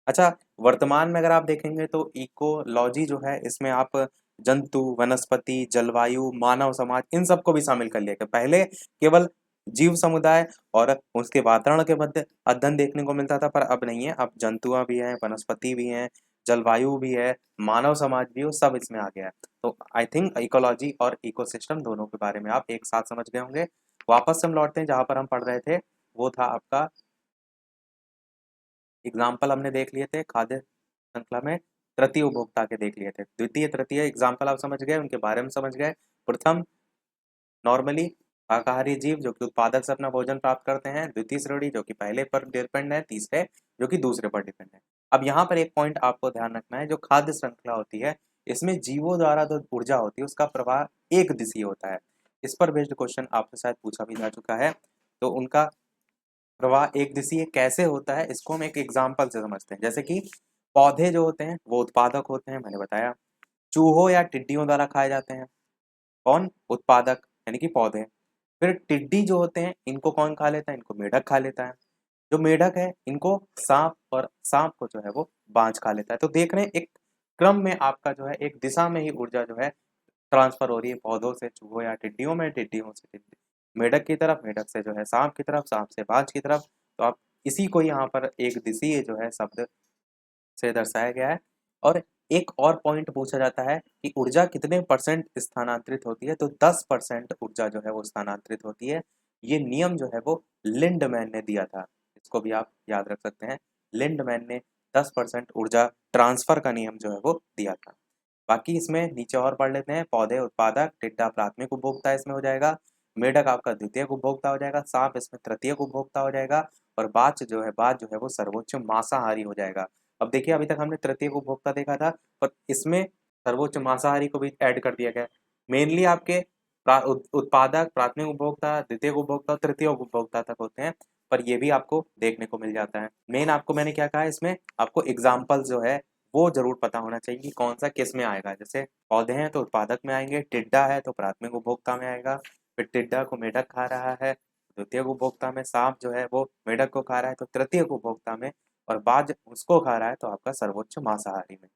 अच्छा, वर्तमान में अगर आप देखेंगे तो इकोलॉजी जो है इसमें आप जंतु, वनस्पति, जलवायु, मानव समाज इन सबको भी शामिल कर लिया गया। पहले केवल जीव समुदाय और उसके वातावरण के मध्य अध्ययन देखने को मिलता था, पर अब नहीं है। अब जंतुआ भी हैं, वनस्पति भी हैं, जलवायु भी है, मानव समाज भी हो, सब इसमें आ गया है। तो आई थिंक इकोलॉजी और इकोसिस्टम दोनों के बारे में आप एक साथ समझ गए होंगे। वापस से हम लौटते हैं जहां पर हम पढ़ रहे थे, वो था आपका एग्जाम्पल हमने देख लिए थे खाद्य श्रृंखला में, तृतीय उपभोक्ता के देख लिए थे। द्वितीय तृतीय एग्जाम्पल आप समझ गए, उनके बारे में समझ गए। प्रथम नॉर्मली शाकाहारी जीव जो कि उत्पादक से अपना भोजन प्राप्त करते हैं, द्वितीय श्रेणी जो कि पहले पर डिपेंड है, तीसरे जो कि दूसरे पर डिपेंड है। अब यहाँ पर एक पॉइंट आपको ध्यान रखना है, जो खाद्य श्रृंखला होती है इसमें जीवों द्वारा जो ऊर्जा होती है उसका प्रवाह एक दिशीय होता है। इस पर बेस्ड क्वेश्चन आपसे शायद पूछा भी जा चुका है। तो उनका प्रवाह एक दिशीय कैसे होता है इसको हम एक एग्जाम्पल से समझते हैं। जैसे कि पौधे जो होते हैं वो उत्पादक होते हैं, मैंने बताया। चूहों या टिड्डियों द्वारा खाए जाते हैं। कौन? उत्पादक, यानी कि पौधे। फिर टिड्डी जो होते हैं इनको कौन खा लेता है? इनको मेढक खा लेता है। जो मेढक है इनको सांप, और सांप को जो है वो बाज खा लेता है। तो देख रहे हैं एक क्रम में आपका जो है एक दिशा में ही ऊर्जा जो है ट्रांसफर हो रही है, पौधों से चूहों या टिड्डियों में, टिड्डियों से टिड्डी मेढक की तरफ, मेढक से जो है सांप की तरफ, सांप से बाज की तरफ। तो आप इसी को यहाँ पर एक दिशीय जो है शब्द से दर्शाया गया है। और एक और पॉइंट पूछा जाता है कि ऊर्जा कितने परसेंट स्थानांतरित होती है? तो 10% ऊर्जा जो है वो स्थानांतरित होती है। ये नियम जो है वो लिंडमैन ने दिया था, इसको भी आप याद रख सकते हैं। लिंडमैन ने 10% ऊर्जा ट्रांसफर का नियम जो है वो दिया था। बाकी इसमें नीचे और पढ़ लेते हैं। पौधे उत्पादक, टिड्डा प्राथमिक उपभोक्ता इसमें हो जाएगा, मेढक आपका द्वितीय उपभोक्ता हो जाएगा, सांप इसमें तृतीय उपभोक्ता हो जाएगा, और बाज जो है वो सर्वोच्च मांसाहारी हो जाएगा। अब देखिए, अभी तक हमने तृतीय उपभोक्ता देखा था, पर इसमें सर्वोच्च मांसाहारी को भी ऐड कर दिया गया। मेनली आपके उत्पादक, प्राथमिक उपभोक्ता, द्वितीय उपभोक्ता और तृतीय उपभोक्ता तक होते हैं, पर ये भी आपको देखने को मिल जाता है। मेन आपको मैंने क्या कहा है, इसमें आपको एग्जाम्पल जो है वो जरूर पता होना चाहिए कि कौन सा किस में आएगा। जैसे पौधे हैं तो उत्पादक में आएंगे, टिड्डा है तो प्राथमिक उपभोक्ता में आएगा, फिर टिड्डा को मेढक खा रहा है द्वितीय उपभोक्ता में, सांप जो है वो मेढक को खा रहा है तो तृतीय उपभोक्ता में, और बाज उसको खा रहा है तो आपका सर्वोच्च मांसाहारी में।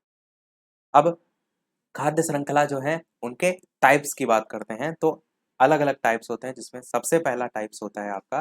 अब खाद्य श्रृंखला जो है उनके टाइप्स की बात करते हैं, तो अलग अलग टाइप्स होते हैं, जिसमें सबसे पहला टाइप्स होता है आपका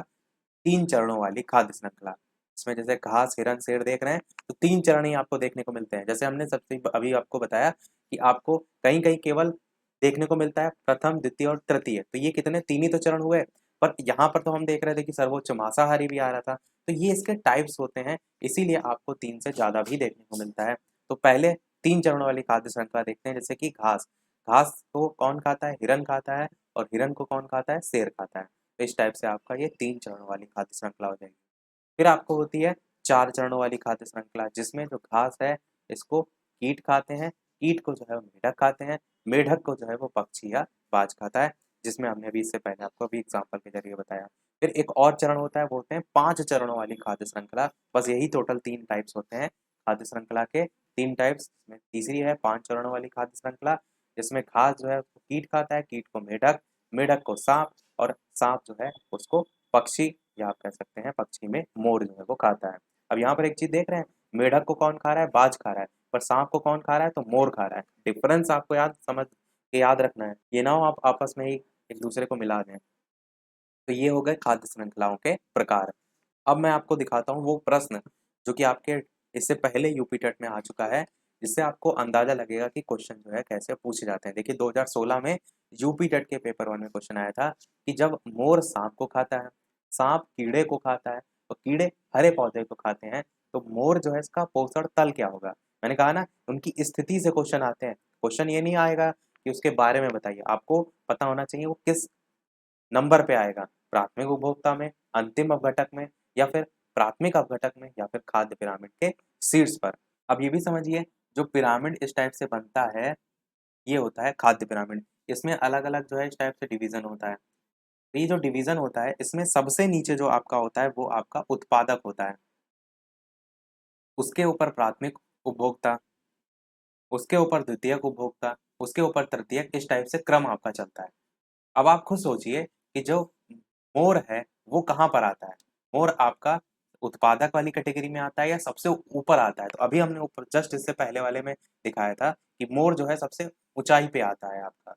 3 चरणों वाली खाद्य श्रृंखला। इसमें जैसे घास, हिरन, शेर देख रहे हैं, तो 3 चरण ही आपको देखने को मिलते हैं। जैसे हमने सबसे अभी आपको बताया कि आपको कहीं कहीं केवल देखने को मिलता है प्रथम, द्वितीय और तृतीय, तो ये कितने, 3 ही तो चरण हुए। पर यहाँ पर तो हम देख रहे थे कि सर्वोच्च मांसाहारी भी आ रहा था। तो ये इसके टाइप्स होते हैं, इसीलिए आपको 3 से ज्यादा भी देखने को मिलता है। तो पहले 3 चरणों वाली खाद्य श्रृंखला देखते हैं। जैसे कि घास, घास को कौन खाता है? हिरन खाता है, और हिरन को कौन खाता है? शेर खाता है। तो इस टाइप से आपका ये 3 चरणों वाली खाद्य श्रृंखला हो जाएगी। फिर आपको होती है 4 चरणों वाली खाद्य श्रृंखला, जिसमें जो घास है इसको कीट खाते हैं, कीट को जो है वो मेढक खाते हैं, मेढक को जो है वो पक्षी या बाज खाता है, जिसमें हमने अभी इससे पहले आपको अभी एग्जाम्पल के जरिए बताया। फिर एक और चरण होता है, वो होते हैं 5 चरणों वाली खाद्य श्रृंखला। बस यही टोटल 3 टाइप्स होते हैं खाद्य श्रृंखला के, 3 टाइप्स। इसमें तीसरी है 5 चरणों वाली खाद्य श्रृंखला, जिसमें घास जो है उसको कीट खाता है, कीट को मेढक, मेढक को सांप, और सांप जो है उसको पक्षी, या आप कह सकते हैं पक्षी में मोर जो है वो खाता है। अब यहाँ पर एक चीज देख रहे हैं, मेढक को कौन खा रहा है? बाज खा रहा है। पर सांप को कौन खा रहा है? तो मोर खा रहा है। डिफरेंस आपको समझ के याद रखना है, ये ना हो आप आपस में ही एक दूसरे को मिला दें। तो ये हो गए खाद्य श्रृंखलाओं के प्रकार। अब मैं आपको दिखाता हूँ वो प्रश्न जो कि आपके इससे पहले यूपी टेट में आ चुका है, जिससे आपको अंदाजा लगेगा कि क्वेश्चन जो है कैसे पूछे जाते हैं। देखिए 2016 में यूपी टेट के पेपर 1 में क्वेश्चन आया था कि जब मोर सांप को खाता है, सांप कीड़े को खाता है, और कीड़े हरे पौधे को खाते हैं, तो मोर जो है इसका पोषण तल क्या होगा? मैंने कहा ना, उनकी स्थिति से क्वेश्चन आते हैं। क्वेश्चन ये नहीं आएगा कि उसके बारे में बताइए, आपको पता होना चाहिए वो किस नंबर पे आएगा, प्राथमिक उपभोक्ता में, अंतिम अपघटक में, या फिर प्राथमिक अपघटक में, या फिर खाद्य पिरामिड के शीर्ष पर। अब ये भी समझिए, जो पिरामिड इस टाइप से बनता है, ये होता है खाद्य पिरामिड। इसमें अलग अलग जो है इस टाइप से डिवीजन होता है। तो ये जो डिवीजन होता है, इसमें सबसे नीचे जो आपका होता है वो आपका उत्पादक होता है, उसके ऊपर प्राथमिक उपभोक्ता, उसके ऊपर द्वितीयक उपभोक्ता, उसके ऊपर तृतीयक, इस टाइप से क्रम आपका चलता है। अब आप खुद सोचिए कि जो मोर है वो कहाँ पर आता है? मोर आपका उत्पादक वाली कैटेगरी में आता है या सबसे ऊपर आता है? तो अभी हमने ऊपर जस्ट इससे पहले वाले में दिखाया था कि मोर जो है सबसे ऊंचाई पे आता है आपका,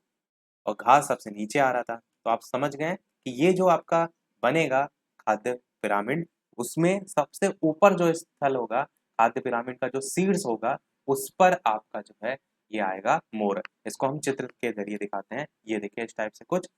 और घास सबसे नीचे आ रहा था। तो आप समझ गए कि ये जो आपका बनेगा खाद्य पिरामिड, उसमें सबसे ऊपर जो स्थल होगा खाद्य पिरामिड का, जो शीर्ष होगा, उस पर आपका जो है ये आएगा मोर। इसको हम चित्र के जरिए दिखाते हैं। ये देखिए इस टाइप से कुछ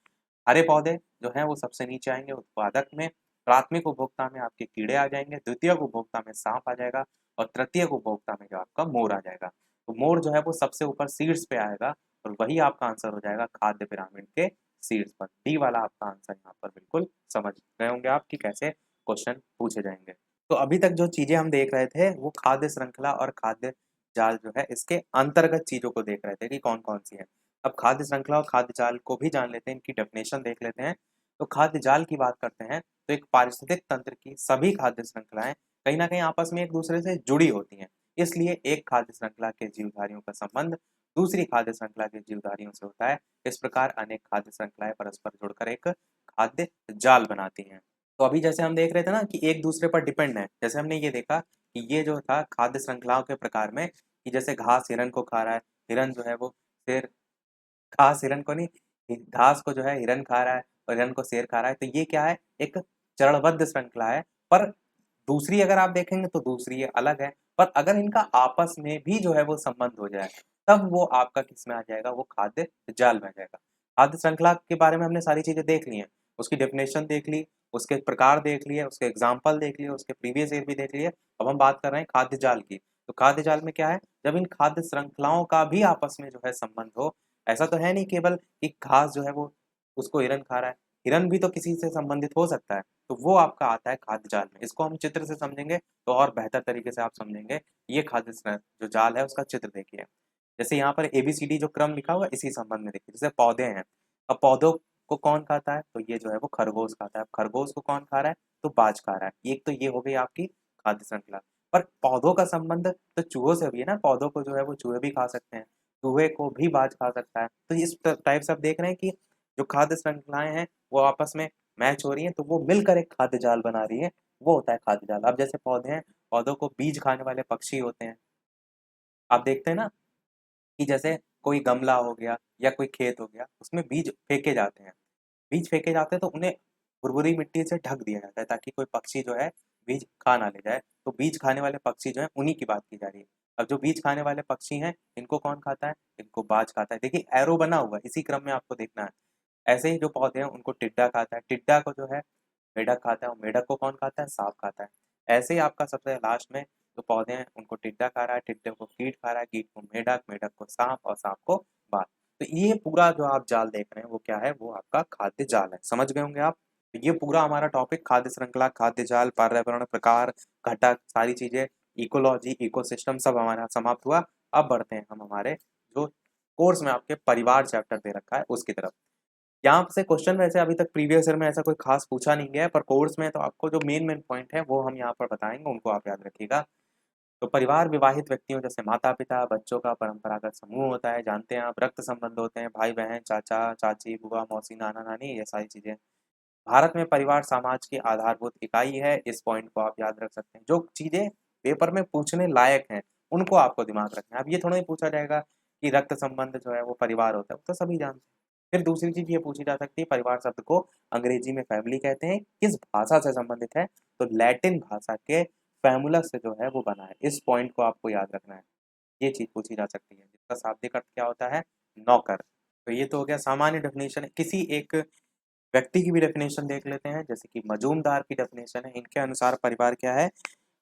हरे पौधे जो हैं वो सबसे नीचे आएंगे उत्पादक में, प्राथमिक उपभोक्ता में आपके कीड़े आ जाएंगे, द्वितीयक उपभोक्ता में सांप आ जाएगा, और तृतीयक उपभोक्ता में जो आपका मोर आ जाएगा। तो मोर जो है वो सबसे ऊपर शीर्ष पे आएगा, और वही आपका आंसर हो जाएगा खाद्य पिरामिड के शीर्ष पर। डी वाला आपका आंसर यहाँ पर बिल्कुल समझ गए होंगे आप कि कैसे क्वेश्चन पूछे जाएंगे। तो अभी तक जो चीजें हम देख रहे थे वो खाद्य श्रृंखला और खाद्य जाल जो है इसके अंतर्गत चीजों को देख रहे थे कि कौन कौन सी है। अब खाद्य श्रृंखला और खाद्य जाल को भी जान लेते हैं, इनकी डेफिनेशन देख लेते हैं। तो खाद्य जाल की बात करते हैं तो एक पारिस्थितिक तंत्र की सभी खाद्य श्रृंखलाएं कहीं ना कहीं आपस में एक दूसरे से जुड़ी होती हैं। इसलिए एक खाद्य श्रृंखला के जीवधारियों का संबंध दूसरी खाद्य श्रृंखला के जीवधारियों से होता है। इस प्रकार अनेक खाद्य श्रृंखलाएं परस्पर जुड़कर एक खाद्य जाल बनाती हैं। तो अभी जैसे हम देख रहे थे ना कि एक दूसरे पर डिपेंड है, जैसे हमने ये देखा कि ये जो था खाद्य श्रृंखलाओं के प्रकार में, कि जैसे घास हिरन को खा रहा है, हिरन जो है वो शेर, घास हिरन को नहीं, घास को जो है हिरन खा रहा है, और हिरन को शेर खा रहा है। तो ये क्या है? एक चरणबद्ध श्रृंखला है। पर दूसरी अगर आप देखेंगे तो दूसरी ये अलग है। पर अगर इनका आपस में भी जो है वो संबंध हो जाए, तब वो आपका किस में आ जाएगा? वो खाद्य जाल में आ जाएगा। खाद्य श्रृंखला के बारे में हमने सारी चीजें देख ली हैं, उसकी डेफिनेशन देख ली, उसके प्रकार देख लिए, उसके एग्जाम्पल देख लिए, उसके प्रीवियस ईयर भी देख लिए। अब हम बात कर रहे हैं खाद्य जाल की। तो खाद्य जाल में क्या है? जब इन खाद्य श्रृंखलाओं का भी आपस में जो है संबंध हो। ऐसा तो है नहीं केवल कि घास जो है वो उसको हिरन खा रहा है, हिरन भी तो किसी से संबंधित हो सकता है। तो वो आपका आता है खाद्य जाल में। इसको हम चित्र से समझेंगे तो और बेहतर तरीके से आप समझेंगे। ये जो जाल है उसका चित्र देखिए। जैसे यहाँ पर एबीसीडी जो क्रम लिखा हुआ है, इसी संबंध में देखिए। जैसे पौधे हैं, अब पौधों को कौन खाता है? तो ये जो है वो खरगोश खाता है। अब खरगोश को कौन खा रहा है? तो बाज खा रहा है। एक तो ये हो गई आपकी खाद्य श्रृंखला। पर पौधों का संबंध तो चूहों से भी है ना, पौधों को जो है वो चूहे भी खा सकते हैं, चूहे को भी बाज खा सकता है। तो इस टाइप से आप देख रहे हैं कि जो खाद्य श्रृंखलाएं हैं वो आपस में मैच हो रही हैं, तो वो मिलकर एक खाद्य जाल बना रही है। वो होता है खाद्य जाल। अब जैसे पौधे हैं, पौधों को बीज खाने वाले पक्षी होते हैं। आप देखते हैं ना कि जैसे कोई गमला हो गया या कोई खेत हो गया, उसमें बीज फेंके जाते हैं। बीज फेंके जाते हैं तो उन्हें भुरभुरी मिट्टी से ढक दिया जाता है, ताकि कोई पक्षी जो है बीज खा ना ले जाए। तो बीज खाने वाले पक्षी जो है उन्हीं की बात की जा रही है। अब जो बीज खाने वाले पक्षी हैं, इनको कौन खाता है? इनको बाज खाता है। देखिए एरो बना हुआ है, इसी क्रम में आपको देखना है। ऐसे ही जो पौधे हैं उनको टिड्डा खाता है, टिड्डा को जो है मेढक खाता है, और मेढक को कौन खाता है? सांप खाता है। ऐसे ही आपका सबसे लास्ट में जो पौधे हैं उनको टिड्डा खा रहा है, टिड्डे को कीट खा रहा है, कीट को मेढक, मेढक को सांप, और सांप को बाज। तो ये पूरा जो आप जाल देख रहे हैं वो क्या है? वो आपका खाद्य जाल है। समझ गए होंगे आप। तो ये पूरा हमारा टॉपिक खाद्य श्रृंखला, खाद्य जाल, पर्यावरण, प्रकार, घटक, सारी चीजें, इकोलॉजी, इकोसिस्टम सब हमारा समाप्त हुआ। अब बढ़ते हैं हम हमारे जो कोर्स में आपके परिवार चैप्टर दे रखा है उसकी तरफ। यहाँ से क्वेश्चन वैसे अभी तक प्रीवियस ईयर में ऐसा कोई खास पूछा नहीं गया है, पर कोर्स में तो आपको जो मेन मेन पॉइंट है वो हम यहाँ पर बताएंगे, उनको आप याद रखिएगा। तो परिवार विवाहित व्यक्तियों जैसे माता पिता बच्चों का परंपरागत समूह होता है, जानते हैं आप। रक्त संबंध होते हैं, भाई बहन, चाचा चाची, बुआ मौसी, नाना नानी, ये सारी चीजें। भारत में परिवार समाज की आधारभूत इकाई है, इस पॉइंट को आप याद रख सकते हैं। जो चीजें पेपर में पूछने लायक हैं उनको आपको दिमाग रखना है। अब ये थोड़ा ही पूछा जाएगा कि रक्त संबंध जो है वो परिवार होता है, वो तो सभी जानते हैं। फिर दूसरी चीज ये पूछी जा सकती है, परिवार शब्द को अंग्रेजी में फैमिली कहते हैं, किस भाषा से संबंधित है? तो लैटिन भाषा के फैमुलस से जो है वो बना है। इस पॉइंट को आपको याद रखना है। ये चीज पूछी जा सकती है, जिसका शाब्दिक अर्थ क्या होता है? नौकर। तो ये तो हो गया सामान्य डेफिनेशन। किसी एक व्यक्ति की भी डेफिनेशन देख लेते हैं, जैसे कि मजूमदार की डेफिनेशन है। इनके अनुसार परिवार क्या है?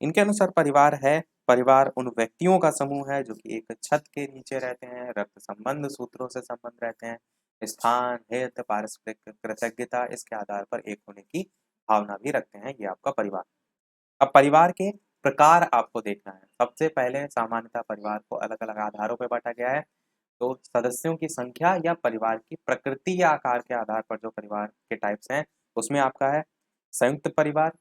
इनके अनुसार परिवार है, परिवार उन व्यक्तियों का समूह है जो कि एक छत के नीचे रहते हैं, रक्त संबंध सूत्रों से संबंध रहते हैं, स्थान, हित, पारस्परिक कृतज्ञता इसके आधार पर एक होने की भावना भी रखते हैं। ये आपका परिवार। अब परिवार के प्रकार आपको देखना है। सबसे पहले सामान्यतः परिवार को अलग अलग आधारों पर बांटा गया है। तो सदस्यों की संख्या या परिवार की प्रकृति या आकार के आधार पर जो परिवार के टाइप्स हैं उसमें आपका है संयुक्त परिवार,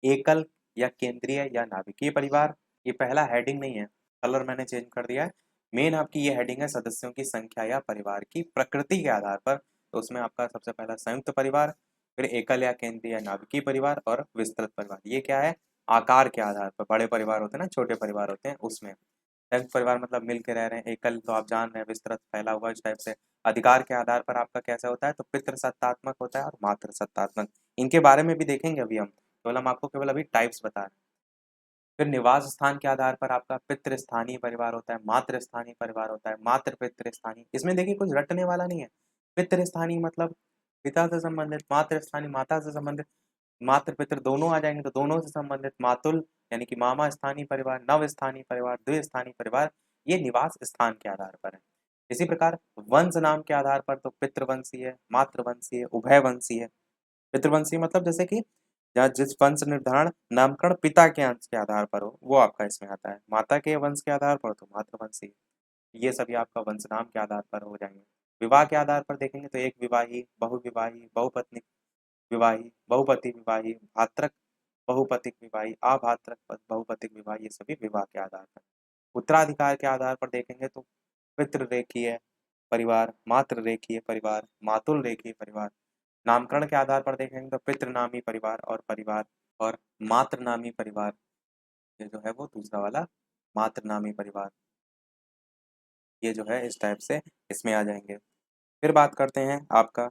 एकल या केंद्रीय या नाभिकीय परिवार। ये पहला हेडिंग नहीं है, कलर मैंने चेंज कर दिया है। मेन आपकी ये हेडिंग है सदस्यों की संख्या या परिवार की प्रकृति के आधार पर। तो उसमें आपका सबसे पहला संयुक्त परिवार, फिर एकल या केंद्रीय या नाभिकीय परिवार और विस्तृत परिवार। ये क्या है? आकार के आधार पर। बड़े परिवार होते हैं ना, छोटे परिवार होते हैं, उसमें संयुक्त परिवार मतलब मिल के रह रहे हैं। एकल तो आप जान रहे हैं, विस्तृत फैला हुआ इस टाइप से। अधिकार के आधार पर आपका कैसा होता है? तो पितृ सत्तात्मक होता है और मातृ सत्तात्मक। इनके बारे में भी देखेंगे अभी हम, केवल हम आपको केवल अभी टाइप्स बता रहे हैं। फिर निवास स्थान के आधार पर आपका पितृ स्थानीय परिवार होता है, मातृ स्थानीय परिवार होता है, मातृ पितृ स्थानीय। इसमें देखिए कुछ रटने वाला नहीं है। पितृ स्थानीय मतलब पिता से संबंधित, मातृ स्थानीय माता से संबंधित, मातृ पितृ दोनों आ जाएंगे तो दोनों से संबंधित। मातुल यानी कि मामा स्थानीय परिवार, नव स्थानीय परिवार, द्विस्थानीय परिवार, ये निवास स्थान के आधार पर है। इसी प्रकार वंश नाम के आधार पर तो पितृवंशीय, मातृवंशीय, उभयवंशीय। पितृवंशीय मतलब जैसे कि या जिस वंश निर्धारण नामकरण पिता के अंश के आधार पर हो वो आपका इसमें आता है। माता के वंश के आधार पर तो मातृवंशीय। ये सभी आपका वंश नाम के आधार पर हो जाएंगे। विवाह के आधार पर देखेंगे तो एक विवाही, बहुविवाही, बहुपत्नी विवाही, बहुपति विवाही, भात्रक बहुपतिक विवाही, अभात्रक बहुपतिक विवाही, ये सभी विवाह के आधार पर। उत्तराधिकार के आधार पर देखेंगे तो पितृरेखीय परिवार, मातृ रेखीय परिवार, मातुल रेखीय परिवार। नामकरण के आधार पर देखेंगे तो पितृनामी परिवार और परिवार और मातृनामी परिवार। ये जो है वो दूसरा वाला मातृनामी परिवार, ये जो है इस टाइप से इसमें आ जाएंगे। फिर बात करते हैं आपका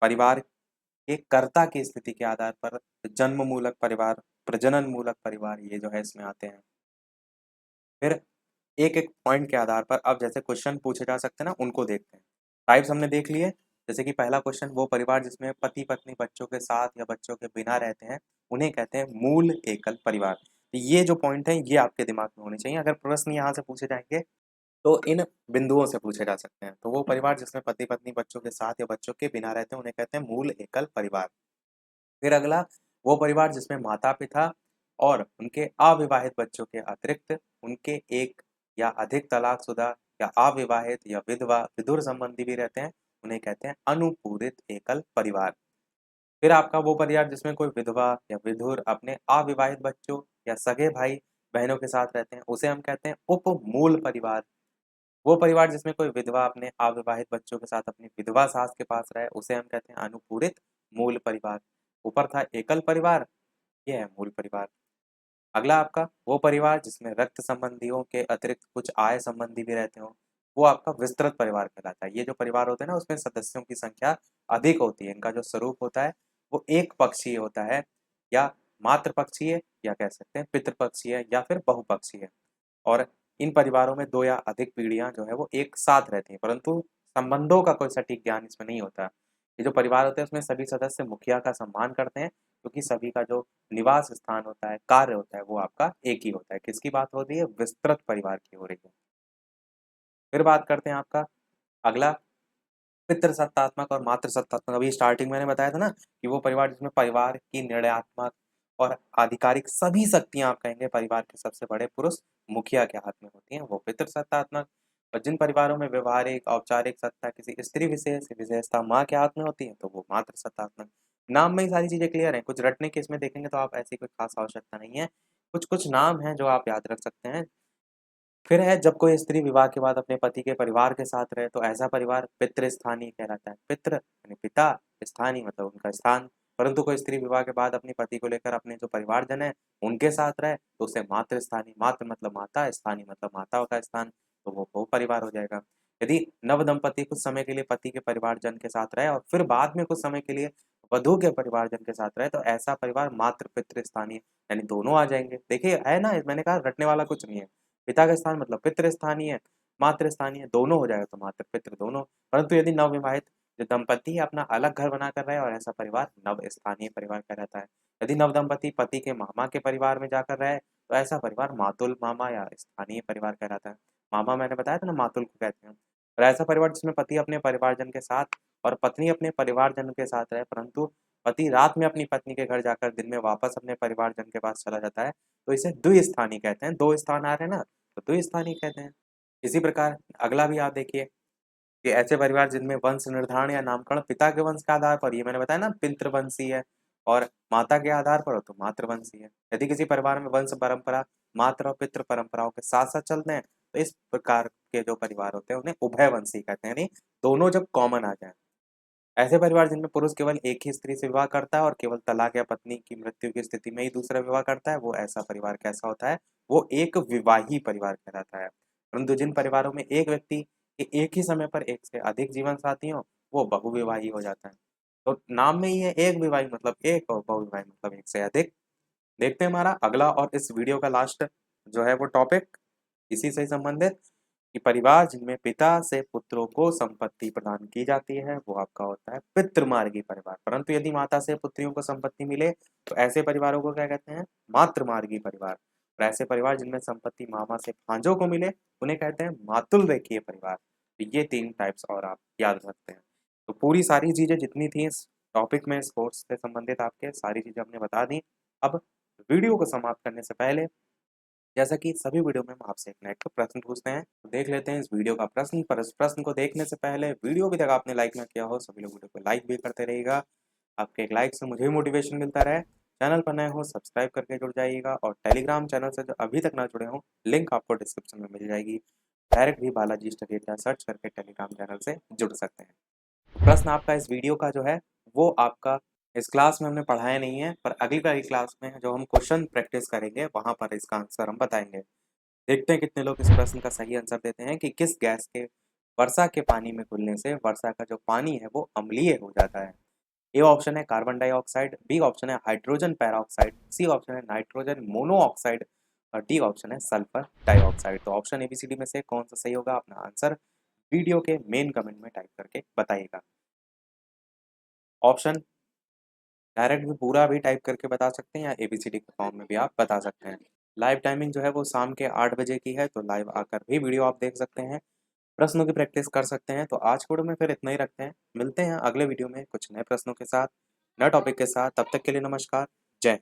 परिवार के कर्ता की स्थिति के आधार पर। जन्म मूलक परिवार, प्रजनन मूलक परिवार, ये जो है इसमें आते हैं। फिर एक एक पॉइंट के आधार पर अब जैसे क्वेश्चन पूछे जा सकते हैं ना, उनको देखते हैं। टाइप्स हमने देख लिए। जैसे कि पहला क्वेश्चन, वो परिवार जिसमें पति पत्नी बच्चों के साथ या बच्चों के बिना रहते हैं उन्हें कहते हैं मूल एकल परिवार। तो ये जो पॉइंट है ये आपके दिमाग में होने चाहिए। अगर प्रश्न यहाँ से पूछे जाएंगे तो इन बिंदुओं से पूछे जा सकते हैं। तो वो परिवार जिसमें पति पत्नी बच्चों के साथ या बच्चों के बिना रहते हैं उन्हें कहते हैं मूल एकल परिवार। फिर अगला, वो परिवार जिसमें माता पिता और उनके अविवाहित बच्चों के अतिरिक्त उनके एक या अधिक तलाकशुदा या अविवाहित या विधवा विधुर संबंधी भी रहते हैं, उन्हें कहते हैं अनुपूरित एकल परिवार। फिर आपका वो परिवार जिसमें कोई विधवा या विधुर अपने अविवाहित बच्चों या सगे भाई बहनों के साथ रहते हैं, उसे हम कहते हैं उपमूल परिवार। वो परिवार जिसमें कोई विधवा अपने अविवाहित बच्चों के साथ अपनी विधवा सास के पास रहे, उसे हम कहते हैं अनुपूरित मूल परिवार। ऊपर था एकल परिवार, ये है मूल परिवार। अगला आपका वो परिवार जिसमें रक्त संबंधियों के अतिरिक्त कुछ आय संबंधी भी रहते हो, वो आपका विस्तृत परिवार कहलाता है। ये जो परिवार होते हैं ना उसमें सदस्यों की संख्या अधिक होती है। इनका जो स्वरूप होता है वो एक पक्षीय होता है, या मातृ पक्षीय, या कह सकते हैं पितृपक्षीय, या फिर बहुपक्षीय। और इन परिवारों में दो या अधिक पीढ़ियां जो है वो एक साथ रहती हैं, परंतु संबंधों का कोई सटीक ज्ञान इसमें नहीं होता। ये जो परिवार होते हैं उसमें सभी सदस्य मुखिया का सम्मान करते हैं, क्योंकि सभी का जो निवास स्थान होता है, कार्य होता है, वो आपका एक ही होता है। किसकी बात हो रही है? विस्तृत परिवार की हो रही है। फिर बात करते हैं आपका अगला, पितृसत्तात्मक और मातृसत्तात्मक। अभी स्टार्टिंग मैंने बताया था ना कि वो परिवार जिसमें परिवार की निर्णयात्मक और आधिकारिक सभी शक्तियां आप कहेंगे परिवार के सबसे बड़े पुरुष मुखिया के हाथ में होती हैं, वो पितृसत्तात्मक। और जिन परिवारों में व्यवहारिक औपचारिक सत्ता किसी स्त्री विशेष विशेषता माँ के हाथ में होती है तो वो मातृसत्तात्मक। नाम में ही सारी चीजें क्लियर हैं, कुछ रटने के इसमें देखेंगे तो आप ऐसी कोई खास आवश्यकता नहीं है। कुछ कुछ नाम हैं जो आप याद रख सकते हैं। फिर है जब कोई स्त्री विवाह के बाद अपने पति के परिवार के साथ रहे तो ऐसा परिवार पितृस्थानीय कहलाता है। पितृ यानी पिता, स्थानीय मतलब उनका स्थान। परंतु कोई स्त्री विवाह के बाद अपने पति को लेकर अपने जो परिवारजन है उनके साथ रहे तो उसे मातृस्थानीय, मातृ मतलब माता, स्थानीय मतलब माता का स्थान, तो वो परिवार हो जाएगा। यदि नव दंपति कुछ समय के लिए पति के परिवारजन के साथ रहे और फिर बाद में कुछ समय के लिए वधु के परिवारजन के साथ रहे तो ऐसा परिवार मातृ पितृ स्थानीय यानी दोनों आ जाएंगे। देखिए है ना, मैंने कहा रटने वाला कुछ नहीं है। पिता का स्थान मतलब पितृ स्थानीय, मातृ स्थानीय दोनों हो जाएगा तो मातृ पितृ दोनों। परंतु यदि नवविवाहित जो दंपति अपना अलग घर बनाकर रहे और ऐसा परिवार नव स्थानीय परिवार कहलाता है। यदि नव दंपति पति के मामा के परिवार में जाकर रहे तो ऐसा परिवार मातुल मामा या स्थानीय परिवार कहलाता है। मामा मैंने बताया था ना, मातुल को कहते हैं। और ऐसा परिवार जिसमें पति अपने परिवारजन के साथ और पत्नी अपने परिवारजन के साथ रहे, परंतु पति रात में अपनी पत्नी के घर जाकर दिन में वापस अपने परिवारजन के पास चला जाता है तो इसे द्विस्थानी कहते हैं। दो स्थान आ रहे हैं ना तो द्विस्थानी कहते हैं। इसी प्रकार अगला भी आप देखिए कि ऐसे परिवार जिनमें वंश निर्धारण या नामकरण पिता के वंश के आधार पर, ये मैंने बताया ना पितृवंशी है, और माता के आधार पर हो तो मातृवंशी है। यदि किसी परिवार में वंश परंपरा मातृ और पितृ परंपराओं के साथ साथ चलते हैं तो इस प्रकार के जो परिवार होते हैं उन्हें उभयवंशी कहते हैं, यानी दोनों जब कॉमन आ जाए। ऐसे परिवार जिनमें पुरुष केवल एक ही स्त्री से विवाह करता है और केवल तलाक या पत्नी की मृत्यु की स्थिति में ही दूसरा विवाह करता है, वो ऐसा परिवार कैसा होता है? वो एक विवाही परिवार कहलाता है। परंतु जिन परिवारों में एक व्यक्ति के एक ही समय पर एक से अधिक जीवन साथी हो, वो बहुविवाही हो जाता है। तो नाम में ही है एक विवाही मतलब एक और बहुविवाही मतलब एक से अधिक। देखते हैं हमारा अगला और इस वीडियो का लास्ट जो है वो टॉपिक इसी से संबंधित कि परिवार जिनमें पिता से पुत्रों को संपत्ति प्रदान की जाती है वो आपका होता है पितृमार्गी परिवार। परंतु यदि माता से पुत्रियों को संपत्ति मिले तो ऐसे परिवारों को क्या कहते हैं? मातृमार्गी परिवार। और ऐसे परिवार जिनमें संपत्ति मामा से भांजों को मिले उन्हें कहते हैं मातुल रेखीय परिवार। तो ये 3 टाइप्स और आप याद रखते हैं। तो पूरी सारी चीजें जितनी थी इस टॉपिक में स्पोर्ट्स से संबंधित आपके सारी चीजें हमने बता दी। अब वीडियो को समाप्त करने से पहले जैसा कि सभी वीडियो में हम आपसे एक नेट पर प्रश्न पूछते हैं, तो देख लेते हैं इस वीडियो का प्रश्न। पर इस प्रश्न को देखने से पहले वीडियो अभी तक आपने लाइक ना किया हो, सभी लोग वीडियो को लाइक भी करते रहिएगा। आपके एक लाइक से मुझे भी मोटिवेशन मिलता रहे। चैनल पर नए हो सब्सक्राइब करके जुड़ जाइएगा और टेलीग्राम चैनल से जो अभी तक ना जुड़े हों लिंक आपको डिस्क्रिप्शन में मिल जाएगी। डायरेक्ट भी बालाजी स्टडी एट सर्च करके टेलीग्राम चैनल से जुड़ सकते हैं। प्रश्न आपका इस वीडियो का जो है वो आपका इस क्लास में हमने पढ़ाया नहीं है, पर अगली वाली क्लास में जो हम क्वेश्चन प्रैक्टिस करेंगे वहां पर इसका आंसर हम बताएंगे। देखते हैं कितने लोग इस प्रश्न का सही आंसर देते हैं कि किस गैस के वर्षा के पानी में घुलने से वर्षा का जो पानी है वो अम्लीय हो जाता है। ए ऑप्शन है कार्बन डाइऑक्साइड, बी ऑप्शन है हाइड्रोजन पेरोक्साइड, सी ऑप्शन है नाइट्रोजन मोनोऑक्साइड और डी ऑप्शन है सल्फर डाइऑक्साइड। तो ऑप्शन एबीसीडी में से कौन सा सही होगा? अपना आंसर वीडियो के मेन कमेंट में टाइप करके बताइएगा। ऑप्शन डायरेक्ट भी पूरा भी टाइप करके बता सकते हैं या एबीसीडी के फॉर्म में भी आप बता सकते हैं। लाइव टाइमिंग जो है वो शाम के 8 बजे की है, तो लाइव आकर भी वीडियो आप देख सकते हैं, प्रश्नों की प्रैक्टिस कर सकते हैं। तो आज के वीडियो में फिर इतना ही रखते हैं, मिलते हैं अगले वीडियो में कुछ नए प्रश्नों के साथ, नए टॉपिक के साथ। तब तक के लिए नमस्कार, जय हिंद।